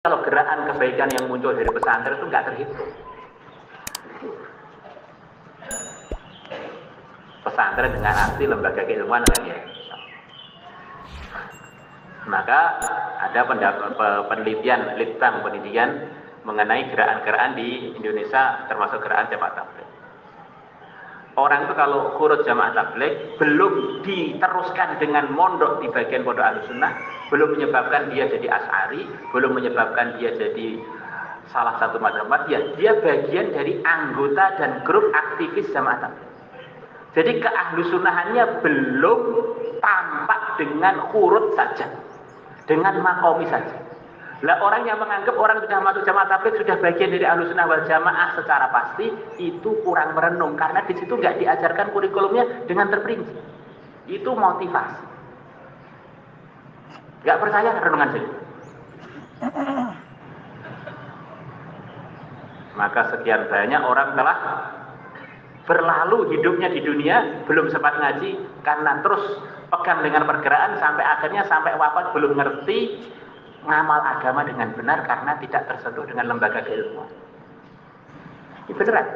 kalau gerakan kebaikan yang muncul dari pesantren itu nggak terhitung. Pesantren dengan arti lembaga keilmuan kan ya. Maka ada penelitian litbang pendidikan mengenai gerakan-gerakan di Indonesia termasuk gerakan jamaah tabligh. Orang itu kalau khurut jamaah tabligh belum diteruskan dengan mondok di bagian pondok Ahlussunnah, belum menyebabkan dia jadi Asy'ari, belum menyebabkan dia jadi salah satu mazhab, dia bagian dari anggota dan grup aktivis jamaah tabligh. Jadi keahlussunnahannya belum tampak dengan khurut saja, dengan makomi saja. Lah orang yang menganggap orang sudah masuk jamaah tabligh sudah bagian dari Ahlussunnah wal Jamaah secara pasti itu kurang merenung, karena di situ nggak diajarkan kurikulumnya dengan terperinci. Itu motivasi. Nggak percaya renungan saja. Maka sekian banyak orang telah berlalu hidupnya di dunia belum sempat ngaji karena terus pegang dengan pergerakan sampai akhirnya sampai wafat belum ngerti ngamal agama dengan benar karena tidak tersentuh dengan lembaga keilmuan. Ini beneran.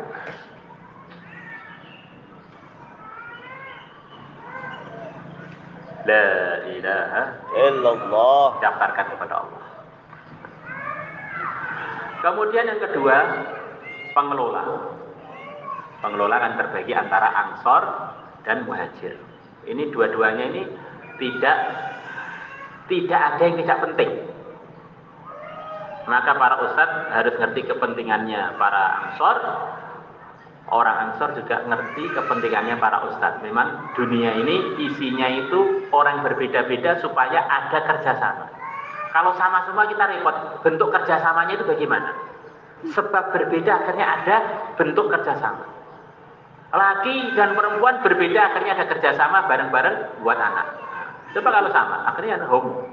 La ilaha illallah, daftarkan kepada Allah. Kemudian yang kedua, pengelola. Pengelola kan terbagi antara ansor dan muhajir. Ini dua-duanya ini tidak ada yang tidak penting. Maka para ustadz harus ngerti kepentingannya para ansor. Orang ansor juga ngerti kepentingannya para ustadz. Memang dunia ini isinya itu orang berbeda-beda supaya ada kerjasama. Kalau sama semua kita repot. Bentuk kerjasamanya itu bagaimana? Sebab berbeda akhirnya ada bentuk kerjasama. Laki dan perempuan berbeda akhirnya ada kerjasama bareng-bareng buat anak. Coba kalau sama, akhirnya ada home.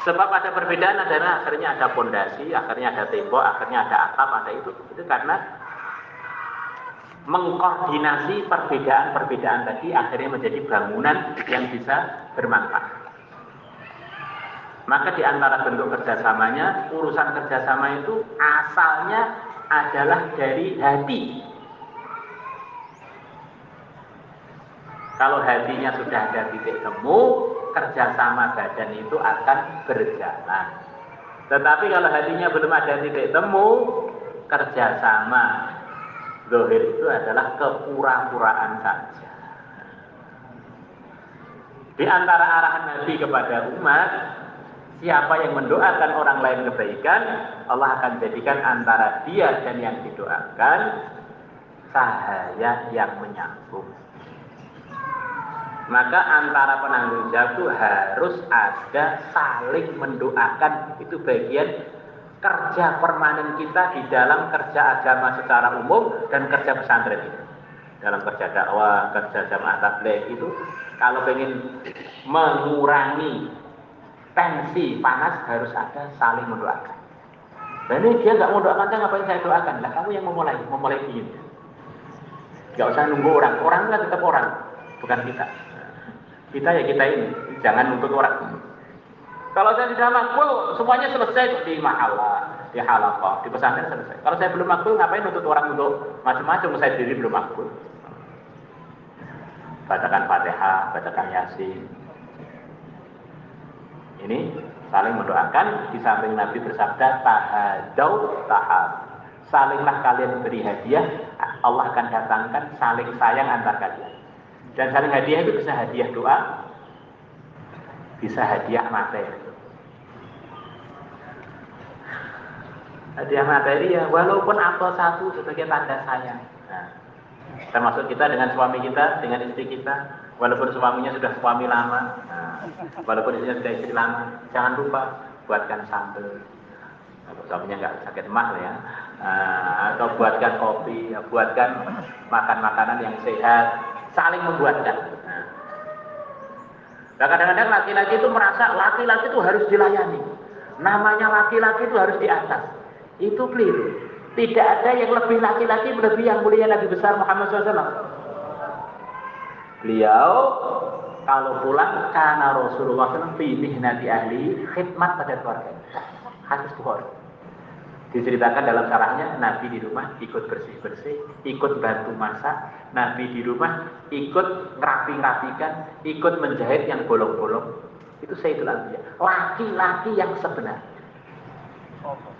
Sebab ada perbedaan adalah akhirnya ada pondasi, akhirnya ada tembok, akhirnya ada atap, ada itu. Itu karena mengkoordinasi perbedaan-perbedaan tadi akhirnya menjadi bangunan yang bisa bermanfaat. Maka di antara bentuk kerjasamanya, urusan kerjasama itu asalnya adalah dari hati. Kalau hatinya sudah ada titik temu, kerjasama badan itu akan berjalan. Tetapi kalau hatinya belum ada titik temu, kerjasama zahir itu adalah kepura-puraan saja. Di antara arahan Nabi kepada umat, siapa yang mendoakan orang lain kebaikan, Allah akan jadikan antara dia dan yang didoakan cahaya yang menyambung. Maka antara penanggung jawab itu harus ada saling mendoakan. Itu bagian kerja permanen kita di dalam kerja agama secara umum dan kerja pesantren itu. Dalam kerja dakwah, kerja jamaah tabligh itu kalau ingin mengurangi tensi panas harus ada saling mendoakan. Nah ini dia nggak mau doakan, ngapain saya doakan? Lah kamu yang memulai dingin. Nggak usah nunggu orang kan tetap orang, bukan kita. Kita ya kita ini, jangan nuntut orang. Kalau saya sudah makbul, semuanya selesai di mahalah, di halaqah, di pesantren selesai. Kalau saya belum makbul, ngapain nuntut orang untuk macam-macam? Saya sendiri belum makbul. Bacakan Fatihah, bacakan Yasin. Ini saling mendoakan. Di samping Nabi bersabda, tahadau tahab. Salinglah kalian beri hadiah, Allah akan datangkan saling sayang antar kalian. Dan saling hadiah itu bisa hadiah doa, bisa hadiah materi. Hadiah materi ya, walaupun apel satu sebagai tanda sayang. Nah, termasuk kita dengan suami kita, dengan istri kita, walaupun suaminya sudah suami lama, walaupun istrinya sudah istri lama, jangan lupa buatkan sambal. Kalau suaminya nggak sakit emah ya, atau buatkan kopi, buatkan makan makanan yang sehat. Saling membuatkan. Nah, kadang-kadang laki-laki itu merasa laki-laki itu harus dilayani. Namanya laki-laki itu harus di atas. Itu keliru. Tidak ada yang lebih laki-laki melebihi yang mulia Nabi besar Muhammad SAW. Beliau kalau pulang karena Rasulullah SAW fi mihnati ahli, khidmat pada keluarga. Hadis Bukhari. Diceritakan dalam syarahnya, Nabi di rumah ikut bersih-bersih, ikut bantu masak, Nabi di rumah ikut ngerapi-ngerapikan, ikut menjahit yang bolong-bolong. Itu Sayyidul Anbiya, laki-laki yang sebenarnya.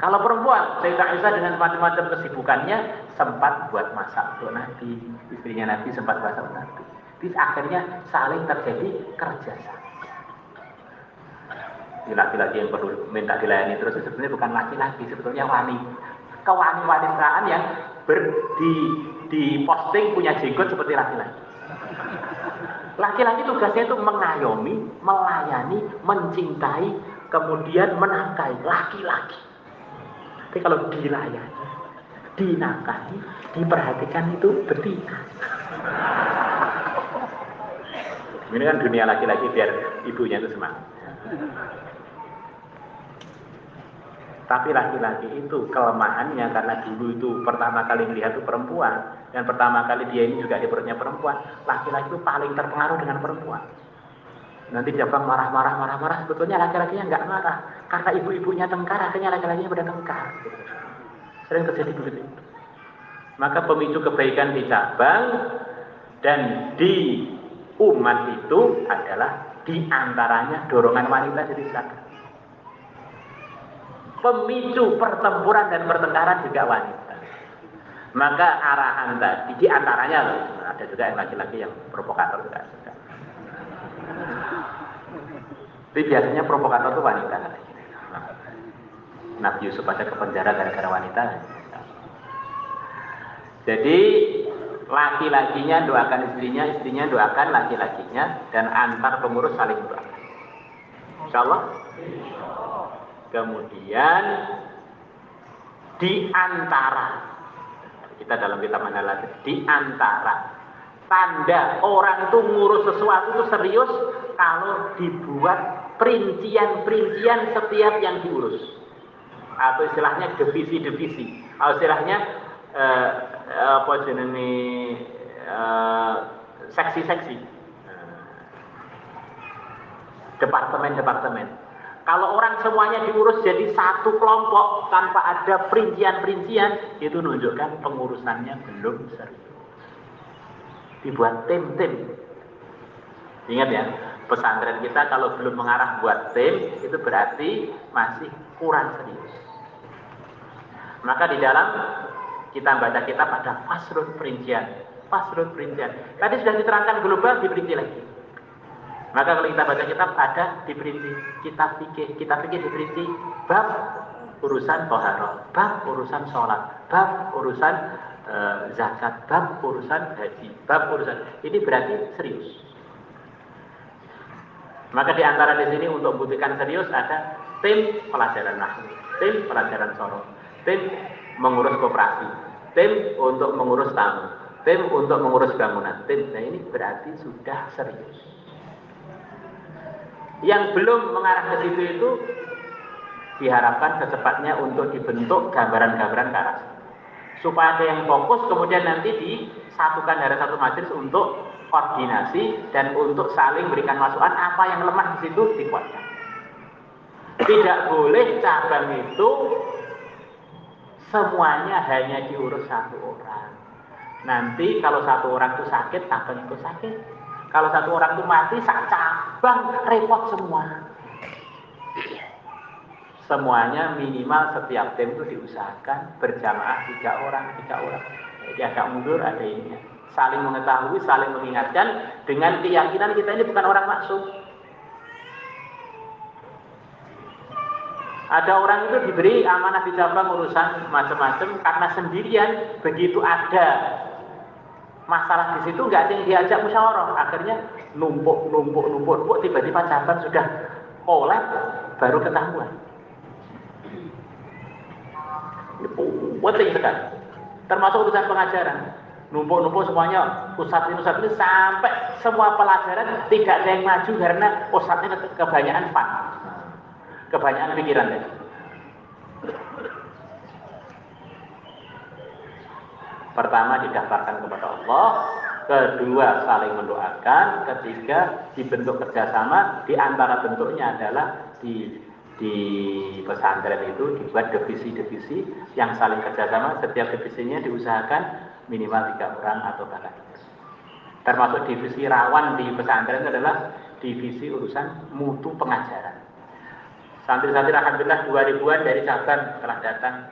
Kalau perempuan, Sayyidah Aisyah dengan macam-macam kesibukannya sempat buat masak untuk Nabi, istrinya Nabi sempat masak untuk Nabi. Jadi akhirnya saling terjadi kerjasama. Ini laki-laki yang perlu minta dilayani terus sebetulnya bukan laki-laki, sebetulnya wanita. Kewanitaan yang di posting punya jenggot seperti laki-laki. Laki-laki tugasnya itu mengayomi, melayani, mencintai, kemudian menafkahi. Laki-laki. Tapi kalau dilayani, dinafkahi, diperhatikan itu betina. Ini kan dunia laki-laki biar ibunya itu semangat. Tapi laki-laki itu kelemahannya karena dulu itu pertama kali melihat itu perempuan dan pertama kali dia ini juga di perutnya perempuan. Laki-laki itu paling terpengaruh dengan perempuan. Nanti dia bang marah-marah, sebetulnya laki-lakinya nggak marah karena ibu-ibunya tengkar, akhirnya laki-lakinya pada tengkar. Sering terjadi begitu. Maka pemicu kebaikan di cabang dan di umat itu adalah diantaranya dorongan wanita jadi sadar. Pemicu pertempuran dan pertengkaran juga wanita. Maka arahan tadi diantaranya loh, ada juga yang laki-laki yang provokator juga. Tapi biasanya provokator itu wanita. Nabi Yusuf aja ke penjara gara-gara wanita. Jadi laki-lakinya doakan istrinya, istrinya doakan laki-lakinya, dan antar pengurus saling doakan. Insyaallah. Kemudian di antara kita dalam kitab Manhalat, di antara tanda orang itu ngurus sesuatu itu serius kalau dibuat perincian-perincian setiap yang diurus, atau istilahnya divisi-divisi, atau istilahnya apa jenenge seksi-seksi, departemen-departemen. Kalau orang semuanya diurus jadi satu kelompok tanpa ada perincian-perincian, itu menunjukkan pengurusannya belum serius. Dibuat tim-tim. Ingat ya, pesantren kita kalau belum mengarah buat tim, itu berarti masih kurang serius. Maka di dalam kita baca kitab ada fasrun perincian. Tadi sudah diterangkan global, diperinci lagi. Maka kalau kita baca kitab ada diperinci, kitab fikih diperinci bab urusan toharoh, bab urusan sholat, bab urusan zakat, bab urusan haji, bab urusan ini berarti serius. Maka di antara di sini untuk membuktikan serius ada tim pelajaran nahwu, tim pelajaran soroh, tim mengurus koperasi, tim untuk mengurus tamu, tim untuk mengurus bangunan, tim. Nah ini berarti sudah serius. Yang belum mengarah ke situ itu diharapkan secepatnya untuk dibentuk gambaran-gambaran ke arah supaya ada yang fokus, kemudian nanti disatukan dari satu majelis untuk koordinasi dan untuk saling berikan masukan apa yang lemah di situ dikuatkan. Tidak boleh cabang itu semuanya hanya diurus satu orang. Nanti kalau satu orang itu sakit, cabang itu sakit. Kalau satu orang itu mati, sak cabang repot semua. Semuanya minimal setiap tim itu diusahakan berjamaah 3 orang. Jadi agak mundur, ada ini. Saling mengetahui, saling mengingatkan dengan keyakinan kita ini bukan orang maksum. Ada orang itu diberi amanah di cabang urusan macam-macam karena sendirian, begitu ada masalah di situ nggak ada yang diajak musyawarah, akhirnya numpuk, tiba-tiba cabang sudah kolab baru ketahuan. Penting sekali. Termasuk urusan pengajaran, numpuk semuanya ustadz ini sampai semua pelajaran tidak ada yang maju karena ustadznya kebanyakan kebanyakan pikiran tadi. Pertama didaftarkan kepada Allah, kedua saling mendoakan, ketiga dibentuk kerjasama. Di antara bentuknya adalah di pesantren itu dibuat divisi-divisi yang saling kerjasama. Setiap divisinya diusahakan minimal 3 orang atau bahkan. Termasuk divisi rawan di pesantren adalah divisi urusan mutu pengajaran. Santri-santri alhamdulillah 2000-an dari cabang telah datang.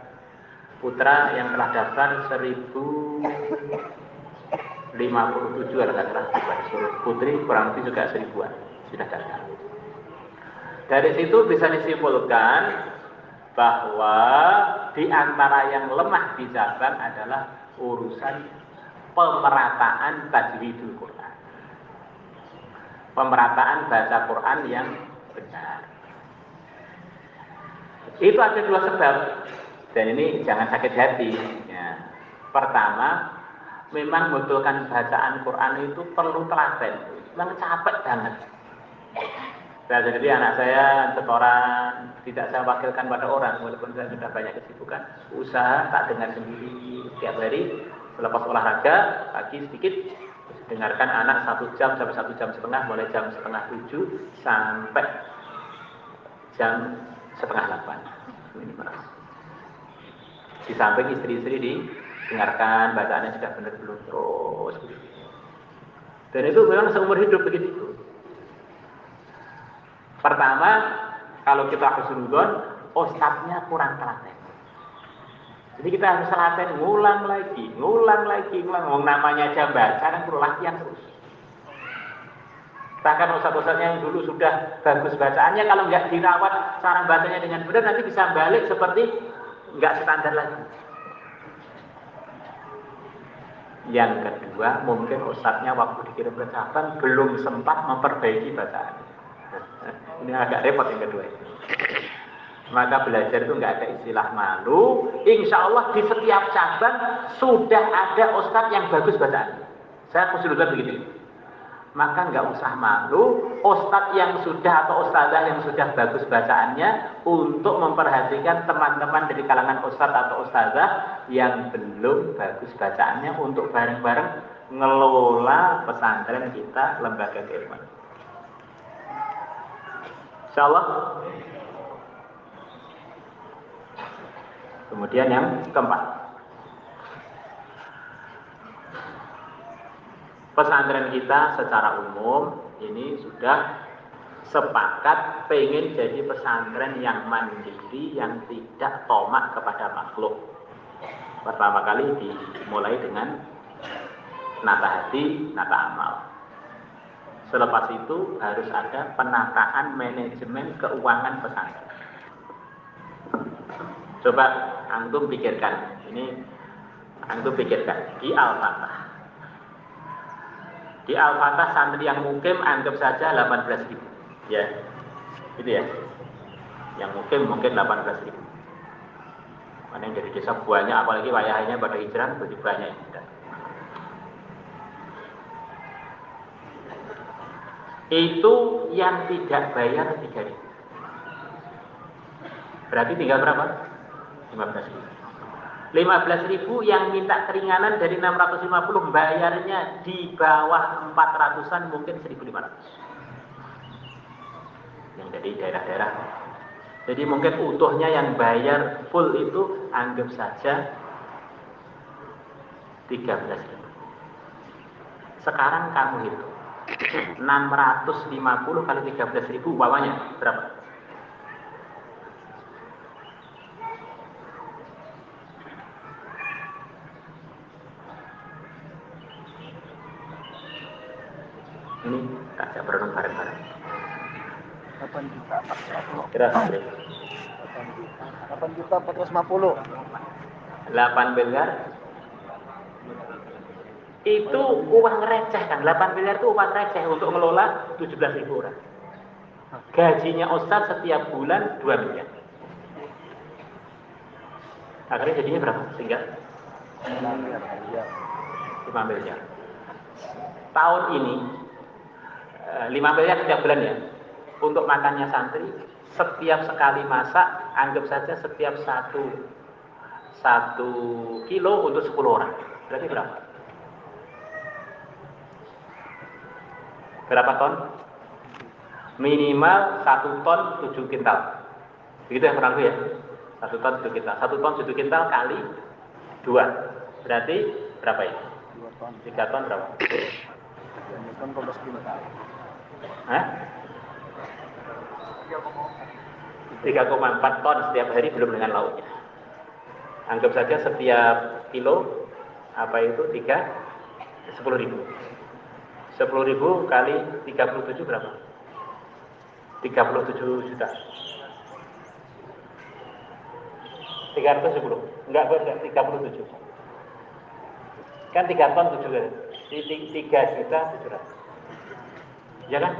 Putra yang telah daftar 1057 kalau nggak salah. Putri kurang lebih juga 1000-an sudah datang. Dari situ bisa disimpulkan bahwa di antara yang lemah di cabang adalah urusan pemerataan tajwidul Quran. Pemerataan baca Quran yang benar. Itu ada 2 sebab. Dan ini jangan sakit hati. Ya. Pertama, memang membetulkan bacaan Quran itu perlu telaten. Memang capek banget. Jadi anak saya setoran, tidak saya wakilkan pada orang, walaupun saya sudah banyak kesibukan. Usaha tak dengar sendiri setiap hari. Selepas olahraga, pagi sedikit, dengarkan anak 1 jam sampai 1 jam setengah, mulai jam setengah 7 sampai jam setengah 8. Di samping istri-istri didengarkan bacaannya sudah benar belum, terus. Dan itu memang seumur hidup begitu. Pertama, kalau kita husnudzon, ustadznya kurang telaten. Jadi kita harus telaten, ngulang lagi. Namanya aja baca kan perlu latihan terus. Bahkan ustadz-ustadznya yang dulu sudah bagus bacaannya, kalau nggak dirawat cara bacanya dengan benar, nanti bisa balik seperti nggak standar lagi. Yang kedua, mungkin ustadznya waktu dikirim ke cabang belum sempat memperbaiki bacaan. Ini agak repot yang kedua ini. Maka belajar itu nggak ada istilah malu. Insya Allah di setiap cabang sudah ada ustadz yang bagus bacaan. Saya khususkan begitu. Maka nggak usah malu, ustadz yang sudah atau ustadzah yang sudah bagus bacaannya untuk memperhatikan teman-teman dari kalangan ustadz atau ustadzah yang belum bagus bacaannya untuk bareng-bareng ngelola pesantren kita, lembaga keilmuan. Insyaallah. Kemudian yang keempat, pesantren kita secara umum ini sudah sepakat pengen jadi pesantren yang mandiri, yang tidak tomak kepada makhluk. Pertama kali dimulai dengan nata hati, nata amal. Selepas itu harus ada penataan manajemen keuangan pesantren. Coba antum pikirkan, ini antum pikirkan di Al-Fatah. Di Al-Fatah santri yang mukim anggap saja 18.000. Ya, itu ya. Yang mungkin 18.000. Mana yang dari desa banyak, apalagi wayahnya pada hijrah lebih banyak. Itu yang tidak bayar 3.000. Berarti tinggal berapa? 15.000. 15.000 yang minta keringanan dari 650, bayarnya di bawah 400-an, mungkin 1.500. Yang dari daerah-daerah. Jadi mungkin utuhnya yang bayar full itu anggap saja 13.000. Sekarang kamu hitung 650 kali 13.000 umpamanya berapa? Ini tak berenung bareng-bareng. 8 juta 450. Kira 8 juta 450. 8 miliar itu uang receh kan. 8 miliar itu uang receh untuk mengelola 17.000 orang. Gajinya ustadz setiap bulan 2 miliar. Akhirnya jadinya berapa? Tinggal 5 miliar. Tahun ini 5 miliar setiap bulan ya. Untuk makannya santri, setiap sekali masak, anggap saja setiap 1 kilo untuk 10 orang. Berarti berapa? Berapa ton? Minimal 1 ton 7 kintal. Begitu ya kurang lebih ya. 1 ton 7 kintal. 1 ton 7 kintal kali 2. Berarti berapa ya? 2 ton. 3 ton berapa? 2 ton 12 kintal. Hah? 3,4 ton setiap hari belum dengan lauknya. Anggap saja setiap kilo apa itu 10.000. 10.000 kali 37 berapa? 37 juta. 310. Enggak, 37. Kan 3 ton 7 kan? 3 juta 700. Ya kan?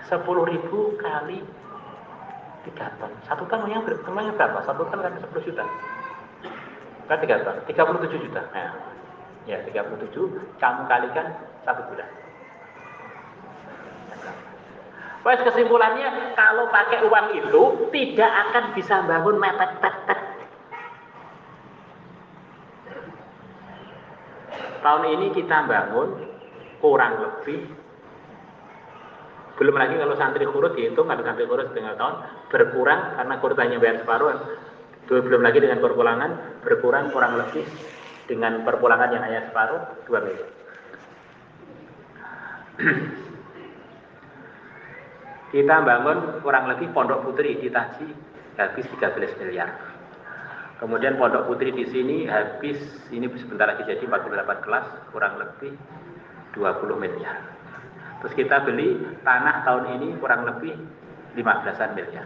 10.000 kali 3 ton. 1 ton yang berapa? 1 ton kan 10 juta. Kan 3 ton, 37 juta. Nah, ya 37 kamu kalikan 1 bulan. Wes kesimpulannya kalau pakai uang itu tidak akan bisa bangun mepet-mepet. Tahun ini kita bangun kurang lebih, belum lagi kalau santri kurut dihitung, kalau santri kurut setengah tahun berkurang karena kurutanya bayar separuh, belum lagi dengan perpulangan berkurang kurang lebih dengan perpulangan yang hanya separuh 2 miliar. Kita bangun kurang lebih pondok putri di Taji habis 13 miliar. Kemudian pondok putri di sini habis, ini sebentar lagi jadi 48 kelas, kurang lebih 20 miliar. Terus kita beli tanah tahun ini kurang lebih 15-an miliar.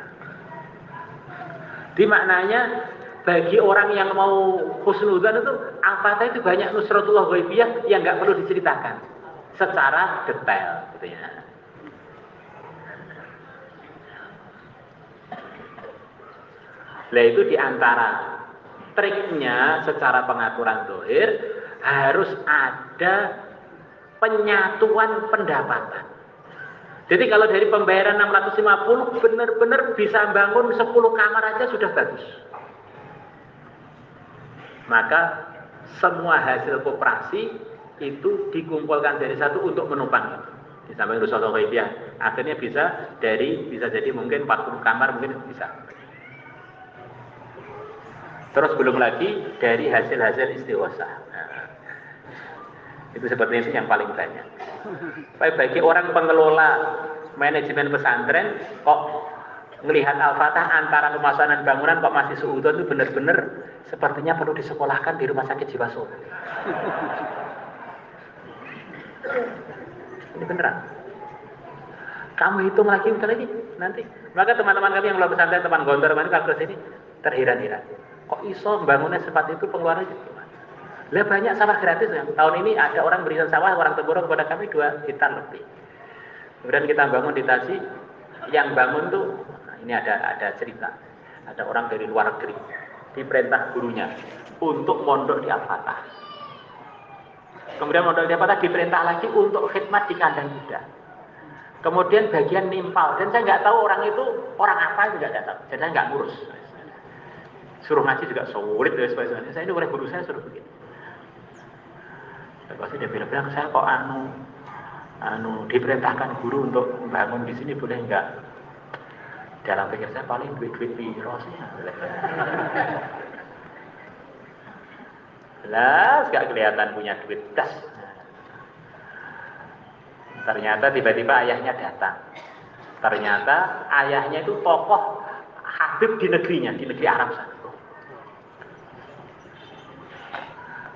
Di maknanya bagi orang yang mau husnudzan itu Al-Fatihah itu banyak nusratullah ghaibiyah yang nggak perlu diceritakan secara detail gitu ya. Nah itu diantara triknya secara pengaturan dohir harus ada penyatuan pendapatan. Jadi kalau dari pembayaran 650 benar-benar bisa bangun 10 kamar aja sudah bagus. Maka semua hasil koperasi itu dikumpulkan dari satu untuk menopang itu. Di samping Nusratullah Ghaibiyah. Akhirnya bisa jadi mungkin 40 kamar mungkin bisa. Terus belum lagi dari hasil-hasil istighosah. Nah, itu seperti itu yang paling banyak. Bagi orang pengelola manajemen pesantren kok melihat Al-Fatah antara pemasangan bangunan kok masih suudon itu benar-benar sepertinya perlu disekolahkan di rumah sakit jiwa Solo. Ini beneran. Kamu hitung lagi nanti. Maka teman-teman kami yang belum pesantren, teman Gontor ini kalau ke sini terheran-heran. Kok iso bangunnya sempat itu pengeluarannya gimana? Lah banyak sawah gratis ya. Tahun ini ada orang berikan sawah orang Temboro kepada kami 2 hektar lebih. Kemudian kita bangun di Tasik, yang bangun tuh ini ada cerita. Ada orang dari luar negeri diperintah gurunya untuk mondok di Al-Fatah. Kemudian mondok di Al-Fatah diperintah lagi untuk khidmat di kandang kuda. Kemudian bagian nimpal, dan saya nggak tahu orang itu orang apa juga nggak tahu. Jadi saya nggak ngurus. Suruh ngaji juga sulit dan sebagainya. Saya ini oleh guru saya suruh begini. Pasti dia bilang saya kok diperintahkan guru untuk membangun di sini boleh enggak? Dalam pikir saya paling duit biro sih. Jelas gak kelihatan punya duit das. Ternyata tiba-tiba ayahnya datang. Ternyata ayahnya itu tokoh Habib di negerinya, di negeri Arab sana.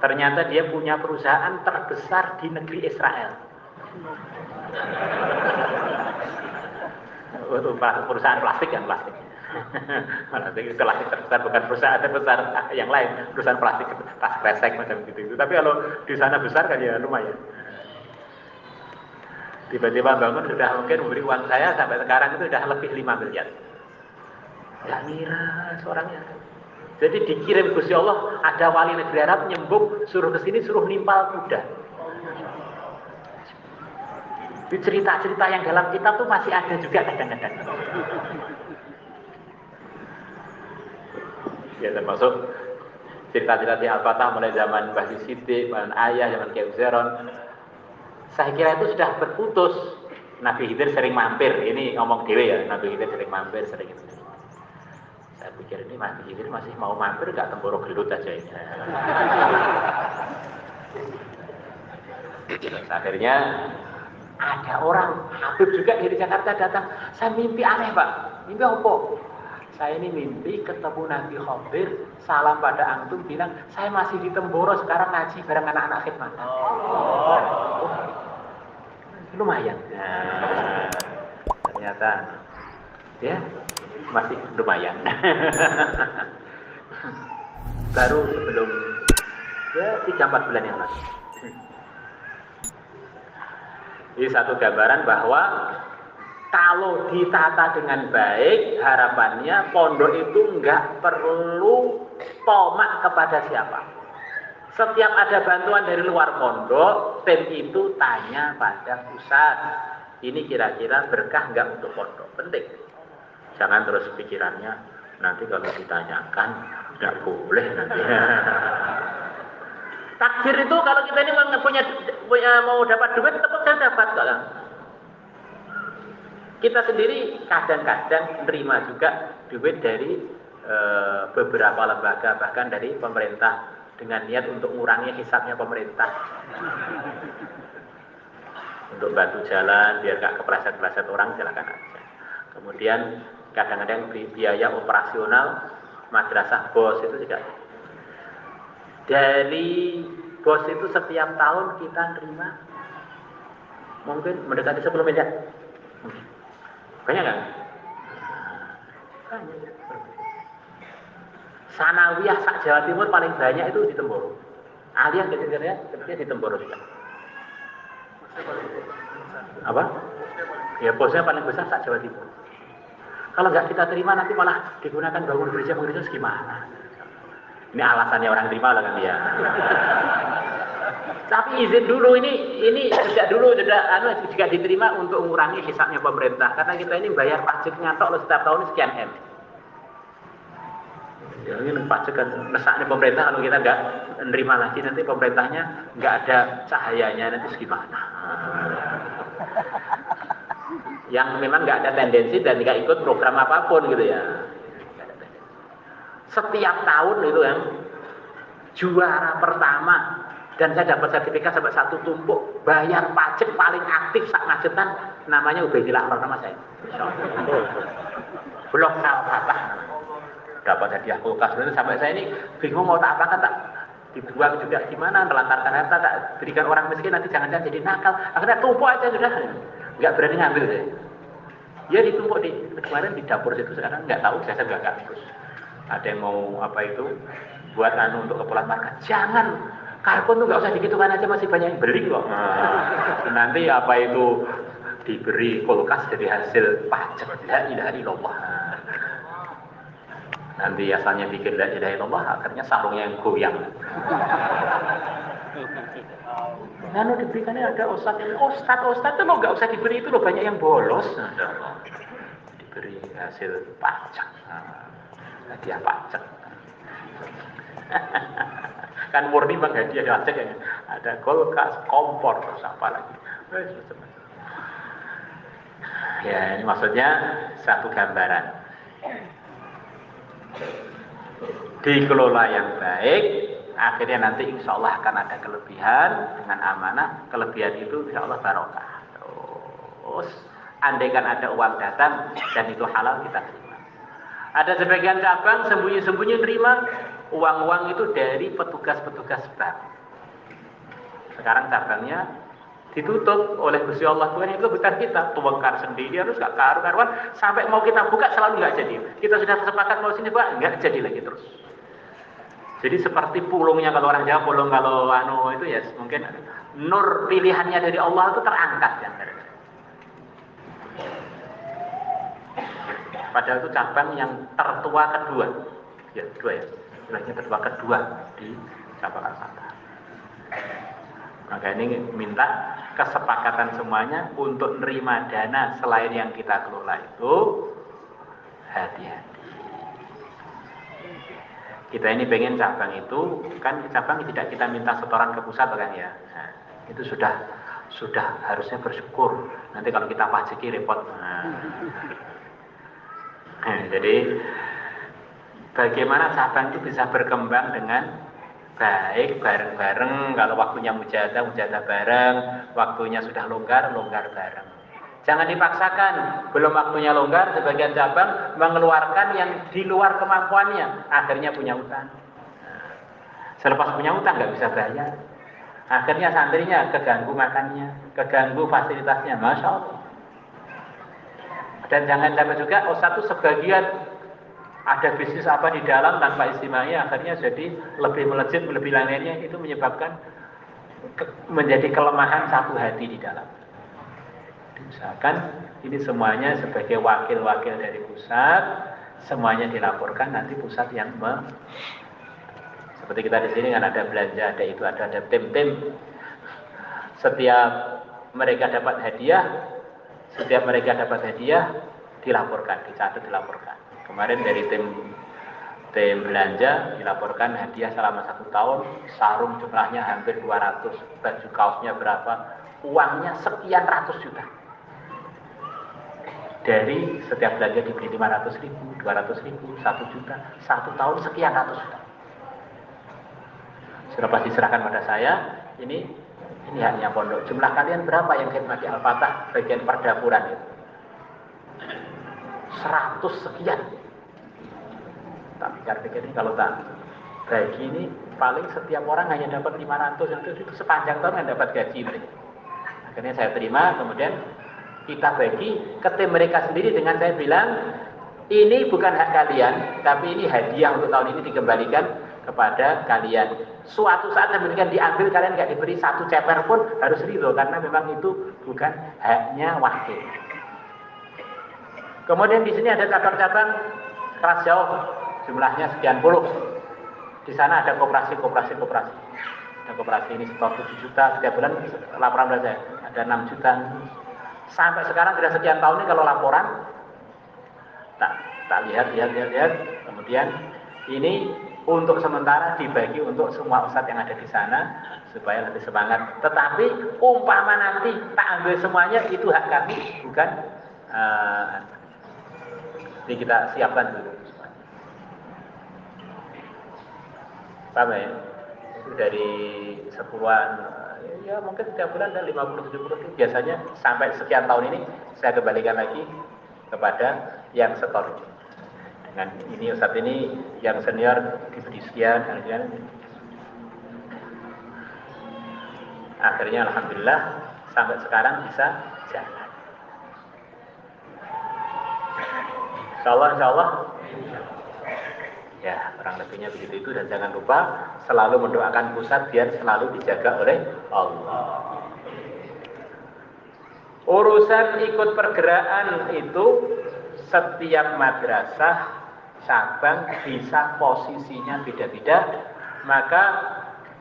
Ternyata dia punya perusahaan terbesar di negeri Israel. Untuk perusahaan plastik yang plastik. Plastik itu plastik terbesar, bukan perusahaan terbesar yang lain, perusahaan plastik tas kresek macam gitu. Tapi kalau di sana besar kan ya lumayan. Tiba-tiba bangun sudah mungkin memberi uang saya sampai sekarang itu sudah lebih 5 miliar. Ya mira seorangnya. Jadi dikirim Gusti Allah, ada wali negeri Arab nyembung, suruh ke sini, suruh nimpal kuda. Di cerita-cerita yang dalam kitab tuh masih ada juga kadang-kadang. Ya termasuk cerita-cerita di Al-Fatah mulai zaman Mbah Siddiq, zaman Ayah, zaman Kiai Zeron. Saya kira itu sudah berputus. Nabi Khidir sering mampir, ini ngomong dewe ya, Nabi Khidir sering mampir, sering itu. Saya pikir ini Nabi Khidir masih mau mampir, gak temboro gelut aja ini. Terus akhirnya ada orang Habib juga dari Jakarta datang. Saya mimpi aneh Pak. Mimpi apa? Saya ini mimpi ketemu Nabi Khidir, salam pada antum, bilang saya masih di Temboro sekarang ngaji bareng anak-anak khidmat. Lumayan. Nah, ternyata ya masih lumayan. Baru sebelum ya 3-4 bulan yang lalu. Ini satu gambaran bahwa kalau ditata dengan baik, harapannya pondok itu nggak perlu tomak kepada siapa. Setiap ada bantuan dari luar pondok, tim itu tanya pada pusat. Ini kira-kira berkah nggak untuk pondok? Penting. Jangan terus pikirannya, nanti kalau ditanyakan, nggak boleh nanti. Takdir itu kalau kita ini mau dapat duit, tetap saya dapat kan. Kita sendiri kadang-kadang menerima juga duit dari beberapa lembaga, bahkan dari pemerintah dengan niat untuk mengurangi hisabnya pemerintah. Untuk bantu jalan biar gak kepleset-pleset orang, silakan aja. Kemudian kadang-kadang biaya operasional madrasah bos itu juga. Dari bos itu setiap tahun kita terima mungkin mendekati 10 miliar. Banyak kan? Banyak. Sanawiyah sak Jawa Timur paling banyak itu di Temboro. Aliyah kecil-kecilnya di Temboro juga. Apa? Ya bosnya paling besar sak Jawa Timur. Kalau nggak kita terima nanti malah digunakan bangun gereja gimana? Ini alasannya orang terima lah kan ya. Tapi izin dulu ini sejak dulu juga diterima untuk mengurangi hisabnya pemerintah karena kita ini bayar pajaknya tok setiap tahun sekian M. Ya ini pajak kan nesaknya pemerintah kalau kita nggak menerima lagi nanti pemerintahnya nggak ada cahayanya nanti gimana? Yang memang nggak ada tendensi dan nggak ikut program apapun gitu ya. Setiap tahun itu yang juara pertama dan saya dapat sertifikat sampai 1 tumpuk bayar pajak paling aktif saat ngajetan namanya Ubaidillah nama saya. Blok Al-Fatah dapat hadiah kulkas sampai saya ini bingung mau tak apakan tak dibuang juga gimana melantarkan harta tak berikan orang miskin nanti jangan-jangan jadi nakal akhirnya tumpuk aja sudah nggak berani ngambil saya. Ya ditumpuk kemarin di dapur situ sekarang nggak tahu saya nggak terus. Ada yang mau apa itu buat untuk kepulan market. Jangan, karbon tuh nggak usah digitukan aja masih banyak yang beli kok. Nanti apa itu diberi kulkas dari hasil pajak. La ilaha illallah. Nanti asalnya bikin la ilaha illallah, akhirnya sarungnya yang goyang. Lalu diberikannya ada ustad itu lo nggak usah diberi itu lo banyak yang bolos. Diberi hasil pajak. Hadiah pajak. Kan murni bang hadiah pajak ya. Ada kulkas, kompor, terus apa lagi. Ya ini maksudnya satu gambaran. Dikelola yang baik, akhirnya nanti insya Allah akan ada kelebihan dengan amanah. Kelebihan itu insya Allah barokah. Terus andaikan ada uang datang dan itu halal kita terima. Ada sebagian cabang sembunyi-sembunyi nerima uang-uang itu dari petugas-petugas bank. Sekarang cabangnya ditutup oleh Gusti Allah Tuhan itu bukan kita, tuangkar sendiri harus gak karuan sampai mau kita buka selalu nggak jadi. Kita sudah sepakat mau sini Pak, nggak jadi lagi terus. Jadi seperti pulungnya kalau orang Jawa pulung kalau itu ya mungkin nur pilihannya dari Allah itu terangkat ya. Padahal itu cabang yang tertua kedua, ya kedua ya, istilahnya tertua kedua di cabang Al-Fatah. Maka ini minta kesepakatan semuanya untuk nerima dana selain yang kita kelola itu hati-hati. Kita ini pengen cabang itu, kan cabang tidak kita minta setoran ke pusat kan ya. Nah, itu sudah harusnya bersyukur. Nanti kalau kita pajaki repot. Jadi bagaimana cabang itu bisa berkembang dengan baik bareng-bareng. Kalau waktunya mujahadah bareng, waktunya sudah longgar bareng. Jangan dipaksakan, belum waktunya longgar, sebagian cabang mengeluarkan yang di luar kemampuannya, akhirnya punya utang. Selepas punya utang nggak bisa bayar, akhirnya santrinya keganggu makannya, keganggu fasilitasnya, masya Allah. Dan jangan sampai juga satu sebagian ada bisnis apa di dalam tanpa istimanya, akhirnya jadi lebih melejit, lebih lainnya, itu menyebabkan menjadi kelemahan satu hati di dalam. Misalkan ini semuanya sebagai wakil-wakil dari pusat, semuanya dilaporkan, nanti pusat yang seperti kita di sini kan ada belanja, ada tim-tim. Setiap mereka dapat hadiah, dilaporkan, dicatat, dilaporkan. Kemarin dari tim belanja dilaporkan hadiah selama 1 tahun, sarung jumlahnya hampir 200, baju kaosnya berapa, uangnya sekian ratus juta. Dari setiap belanja diberi 500 ribu, 200 ribu, 1 juta, 1 tahun sekian ratus juta. Selepas diserahkan pada saya, ini haknya pondok. Jumlah kalian berapa yang khidmati Al-Fatah bagian perdapuran itu? 100 sekian. Tak pikir-pikir ini kalau tak bagi ini paling setiap orang hanya dapat 500, itu sepanjang tahun yang dapat gaji mereka. Akhirnya saya terima, kemudian kita bagi ke tim mereka sendiri dengan saya bilang, ini bukan hak kalian, tapi ini hadiah untuk tahun ini dikembalikan kepada kalian. Suatu saat demikian diambil, kalian nggak diberi 1 ceper pun harus ridho, karena memang itu bukan haknya wakil. Kemudian di sini ada cabang-cabang kelas jauh, jumlahnya sekian puluh. Di sana ada koperasi. Ada koperasi ini setor 7 juta setiap bulan, laporan pada saya ada 6 juta. Sampai sekarang sudah sekian tahun ini kalau laporan tak lihat, kemudian ini untuk sementara dibagi untuk semua ustadz yang ada di sana supaya lebih semangat. Tetapi umpama nanti tak ambil semuanya, itu hak kami, bukan. Jadi kita siapkan dulu. Paham ya? Itu dari 10-an, ya mungkin setiap bulan ada 50-70 itu biasanya. Sampai sekian tahun ini saya kembalikan lagi kepada yang setor. Dengan ini Ustadz ini yang senior diberi sekian. Akhirnya alhamdulillah sampai sekarang bisa jalan. Insya Allah. Ya, kurang lebihnya begitu itu. Dan jangan lupa selalu mendoakan pusat biar selalu dijaga oleh Allah. Urusan ikut pergerakan itu, setiap madrasah cabang bisa posisinya beda-beda. Maka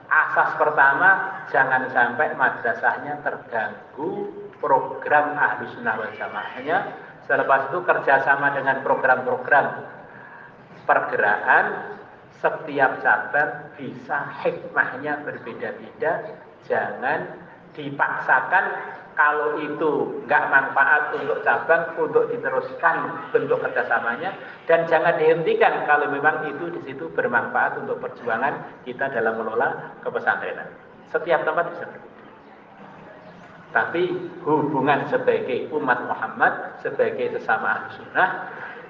asas pertama, jangan sampai madrasahnya terganggu program Ahlus Sunnah wal Jamaahnya. Selepas itu kerjasama dengan program-program pergerakan, setiap cabang bisa hikmahnya berbeda-beda. Jangan dipaksakan, kalau itu nggak manfaat untuk cabang untuk diteruskan bentuk kerjasamanya, dan jangan dihentikan kalau memang itu di situ bermanfaat untuk perjuangan kita dalam mengelola kepesantrenan. Setiap tempat bisa berbeda. Tapi hubungan sebagai umat Muhammad, sebagai sesama Ahlus Sunnah,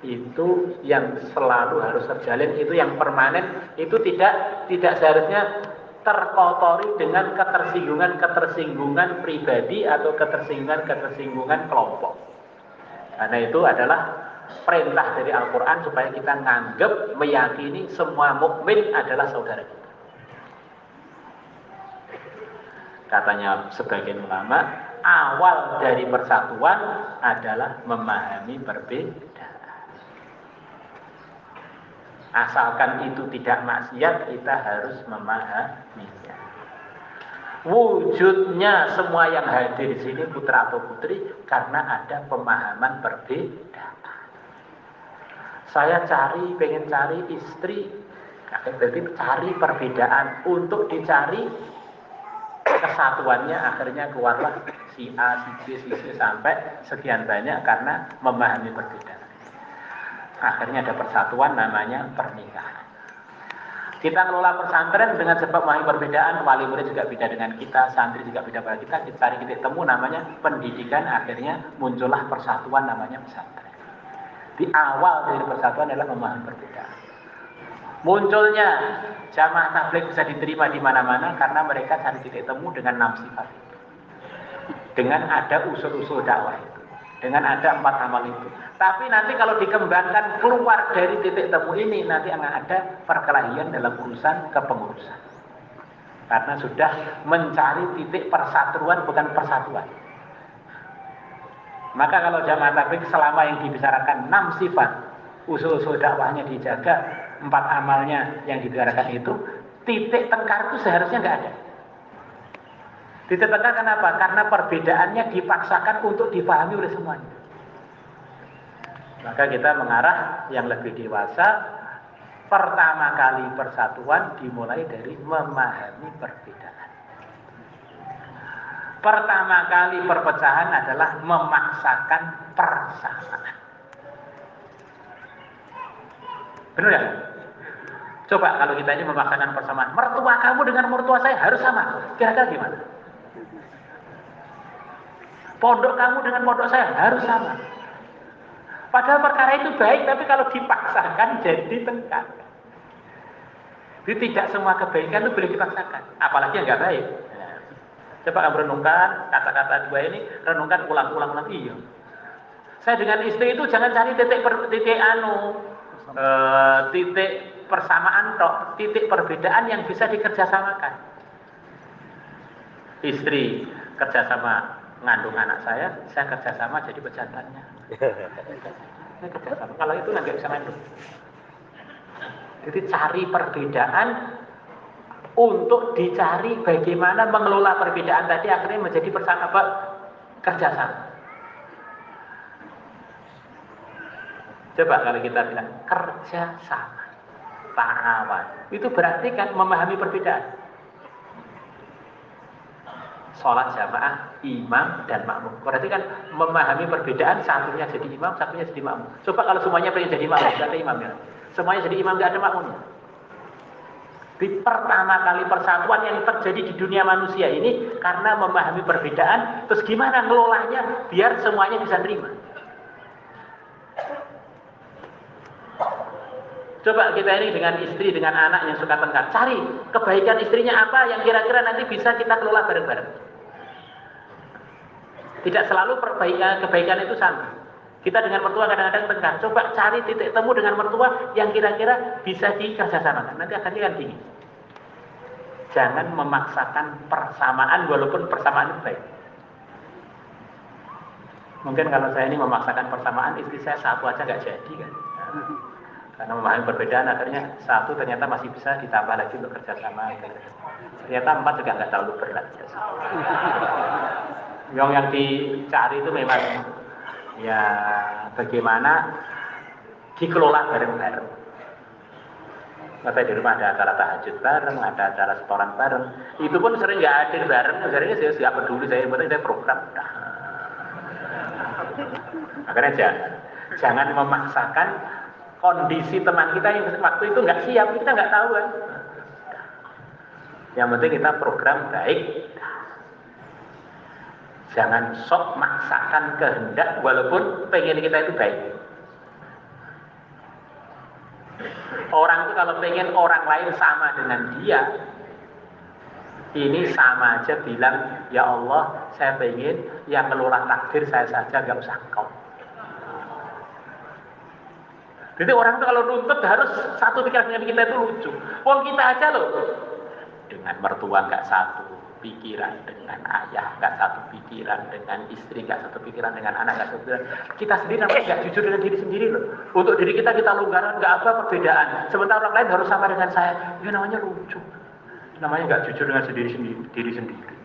itu yang selalu harus terjalin, itu yang permanen. Itu tidak seharusnya terkotori dengan ketersinggungan pribadi atau ketersinggungan kelompok. Karena itu adalah perintah dari Al-Quran supaya kita nganggep, meyakini semua mukmin adalah saudara kita. Katanya sebagian ulama, awal dari persatuan adalah memahami perbedaan. Asalkan itu tidak maksiat, kita harus memahaminya. Wujudnya semua yang hadir di sini, putra atau putri, karena ada pemahaman perbedaan. Saya pengen cari istri Berarti cari perbedaan untuk dicari kesatuannya, akhirnya keluarlah si A, si B, si C sampai sekian banyak karena memahami perbedaan. Akhirnya ada persatuan namanya pernikahan. Kita ngelola pesantren dengan sebab memahami perbedaan, wali murid juga beda dengan kita, santri juga beda dengan kita cari titik temu namanya pendidikan, akhirnya muncullah persatuan namanya pesantren. Di awal dari persatuan adalah memahami perbedaan. Munculnya jamaah tabligh bisa diterima di mana-mana karena mereka cari titik temu dengan 6 sifat itu. Dengan ada usul-usul dakwah itu. Dengan ada 4 amal itu. Tapi nanti kalau dikembangkan keluar dari titik temu ini, nanti akan ada perkelahian dalam urusan kepengurusan. Karena sudah mencari titik persatuan bukan persatuan. Maka kalau jamaah tabligh selama yang dibicarakan 6 sifat, usul-usul dakwahnya dijaga, 4 amalnya yang dibicarakan itu, titik tengkar itu seharusnya nggak ada. Titik tengkar kenapa? Karena perbedaannya dipaksakan untuk dipahami oleh semuanya. Maka kita mengarah yang lebih dewasa, pertama kali persatuan dimulai dari memahami perbedaan. Pertama kali perpecahan adalah memaksakan persamaan. Benar ya? Coba kalau kita ini memaksakan persamaan, mertua kamu dengan mertua saya harus sama. Kira-kira gimana? Pondok kamu dengan pondok saya harus sama. Padahal perkara itu baik, tapi kalau dipaksakan jadi tengkar. Jadi tidak semua kebaikan itu boleh dipaksakan, apalagi yang nggak baik. Coba kamu renungkan kata-kata dua ini, renungkan ulang-ulang lagi. Iya. Saya dengan istri itu jangan cari titik persamaan toh, titik perbedaan yang bisa dikerjasamakan. Istri kerjasama ngandung anak saya kerjasama jadi pejantannya. Saya kerjasama. Kalau itu nggak bisa ngandung. Jadi cari perbedaan untuk dicari bagaimana mengelola perbedaan tadi akhirnya menjadi kerjasama. Coba kalau kita bilang kerjasama, ta'awan, itu berarti kan memahami perbedaan. Sholat jamaah, imam dan makmum. Berarti kan memahami perbedaan, satunya jadi imam, satunya jadi makmum. Coba kalau semuanya pengen jadi makmum, tidak ada imamnya. Semuanya jadi imam, tidak ada makmumnya. Di pertama kali persatuan yang terjadi di dunia manusia ini karena memahami perbedaan, terus gimana ngelolanya biar semuanya bisa terima. Coba kita ini dengan istri, dengan anak yang suka tengkar, cari kebaikan istrinya apa yang kira-kira nanti bisa kita kelola bareng-bareng. Tidak selalu kebaikan itu sama. Kita dengan mertua kadang-kadang tengkar. Coba cari titik temu dengan mertua yang kira-kira bisa dikerjasamakan. Nanti akhirnya kan tinggi. Jangan memaksakan persamaan walaupun persamaan itu baik. Mungkin kalau saya ini memaksakan persamaan, istri saya satu aja nggak jadi kan. Karena memahami perbedaan akhirnya satu ternyata masih bisa ditambah lagi untuk kerjasama. Ternyata 4 juga nggak terlalu berat. Yang dicari itu memang ya bagaimana dikelola bareng-bareng. Masa di rumah ada acara tahajud bareng, ada acara setoran bareng. Itu pun sering nggak hadir bareng, akhirnya saya nggak peduli, saya penting saya program. Akhirnya jangan memaksakan kondisi teman kita yang waktu itu nggak siap, kita nggak tahu kan. Yang penting kita program baik. Jangan sok maksakan kehendak walaupun pengen kita itu baik. Orang itu kalau pengen orang lain sama dengan dia, ini sama aja bilang, ya Allah, saya pengen yang ngelola takdir saya saja, gak usah kau. Jadi orang itu kalau nuntut harus satu pikiran dengan kita itu lucu. Wong kita aja loh, dengan mertua gak satu pikiran, dengan ayah gak satu pikiran, dengan istri gak satu pikiran, dengan anak gak satu pikiran. Kita sendiri namanya gak jujur dengan diri sendiri loh. Untuk diri kita longgaran, gak apa perbedaan. Sementara orang lain harus sama dengan saya. Itu namanya lucu. Namanya gak jujur dengan diri sendiri.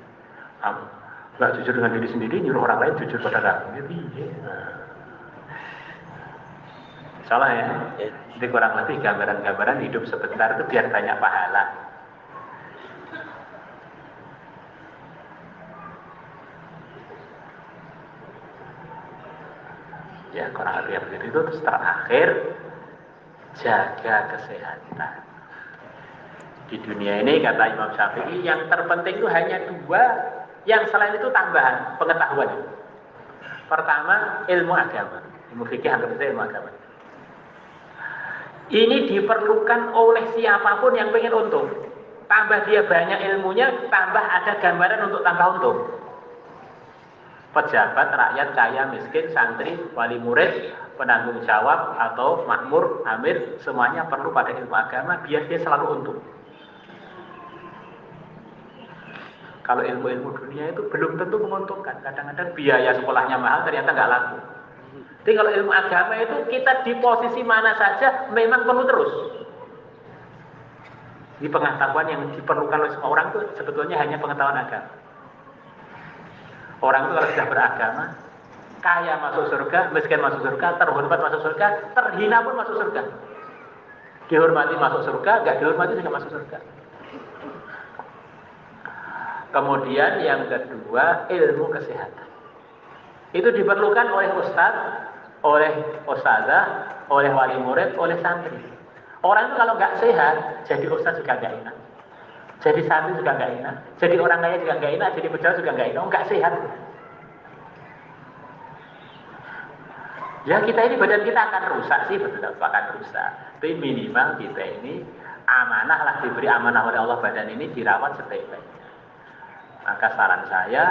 Gak jujur dengan diri sendiri, nyuruh orang lain jujur pada kamu. Salah ya? Jadi kurang lebih gambaran-gambaran hidup sebentar itu biar banyak pahala. Ya kurang lebih begitu itu. Terus terakhir, jaga kesehatan. Di dunia ini kata Imam Syafi'i yang terpenting itu hanya dua, yang selain itu tambahan pengetahuan. Pertama, ilmu agama. Ilmu fikih anggap saja ilmu agama. Ini diperlukan oleh siapapun yang pengen untung. Tambah dia banyak ilmunya, tambah ada gambaran untuk tambah untung. Pejabat, rakyat, kaya, miskin, santri, wali murid, penanggung jawab atau makmur, amir, semuanya perlu pada ilmu agama biar dia selalu untung. Kalau ilmu-ilmu dunia itu belum tentu menguntungkan. Kadang-kadang biaya sekolahnya mahal, ternyata nggak laku. Jadi kalau ilmu agama itu kita di posisi mana saja memang perlu terus. Di pengetahuan yang diperlukan oleh semua orang itu sebetulnya hanya pengetahuan agama. Orang itu kalau sudah beragama, kaya masuk surga, miskin masuk surga, terhormat masuk surga, terhina pun masuk surga. Dihormati masuk surga, nggak dihormati juga masuk surga. Kemudian yang kedua, ilmu kesehatan. Itu diperlukan oleh ustadz, oleh ustazah, oleh wali murid, oleh santri. Orang itu kalau nggak sehat, jadi ustadz juga nggak enak, jadi santri juga nggak enak, jadi orang kaya juga nggak enak, jadi pejabat juga nggak enak, nggak sehat. Ya kita ini badan kita akan rusak sih, betul akan rusak. Tapi minimal kita ini amanah lah, diberi amanah oleh Allah, badan ini dirawat sebaik-baiknya. Maka saran saya,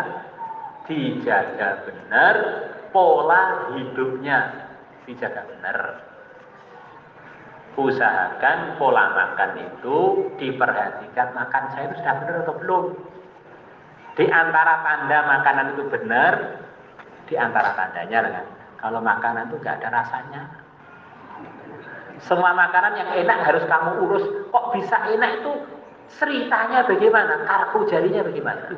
dijaga benar pola hidupnya, dijaga benar. Usahakan pola makan itu diperhatikan, makan saya itu sudah benar atau belum. Di antara tanda makanan itu benar, di antara tandanya kan, kalau makanan itu nggak ada rasanya. Semua makanan yang enak harus kamu urus. Kok bisa enak itu ceritanya bagaimana, kartu jarinya bagaimana,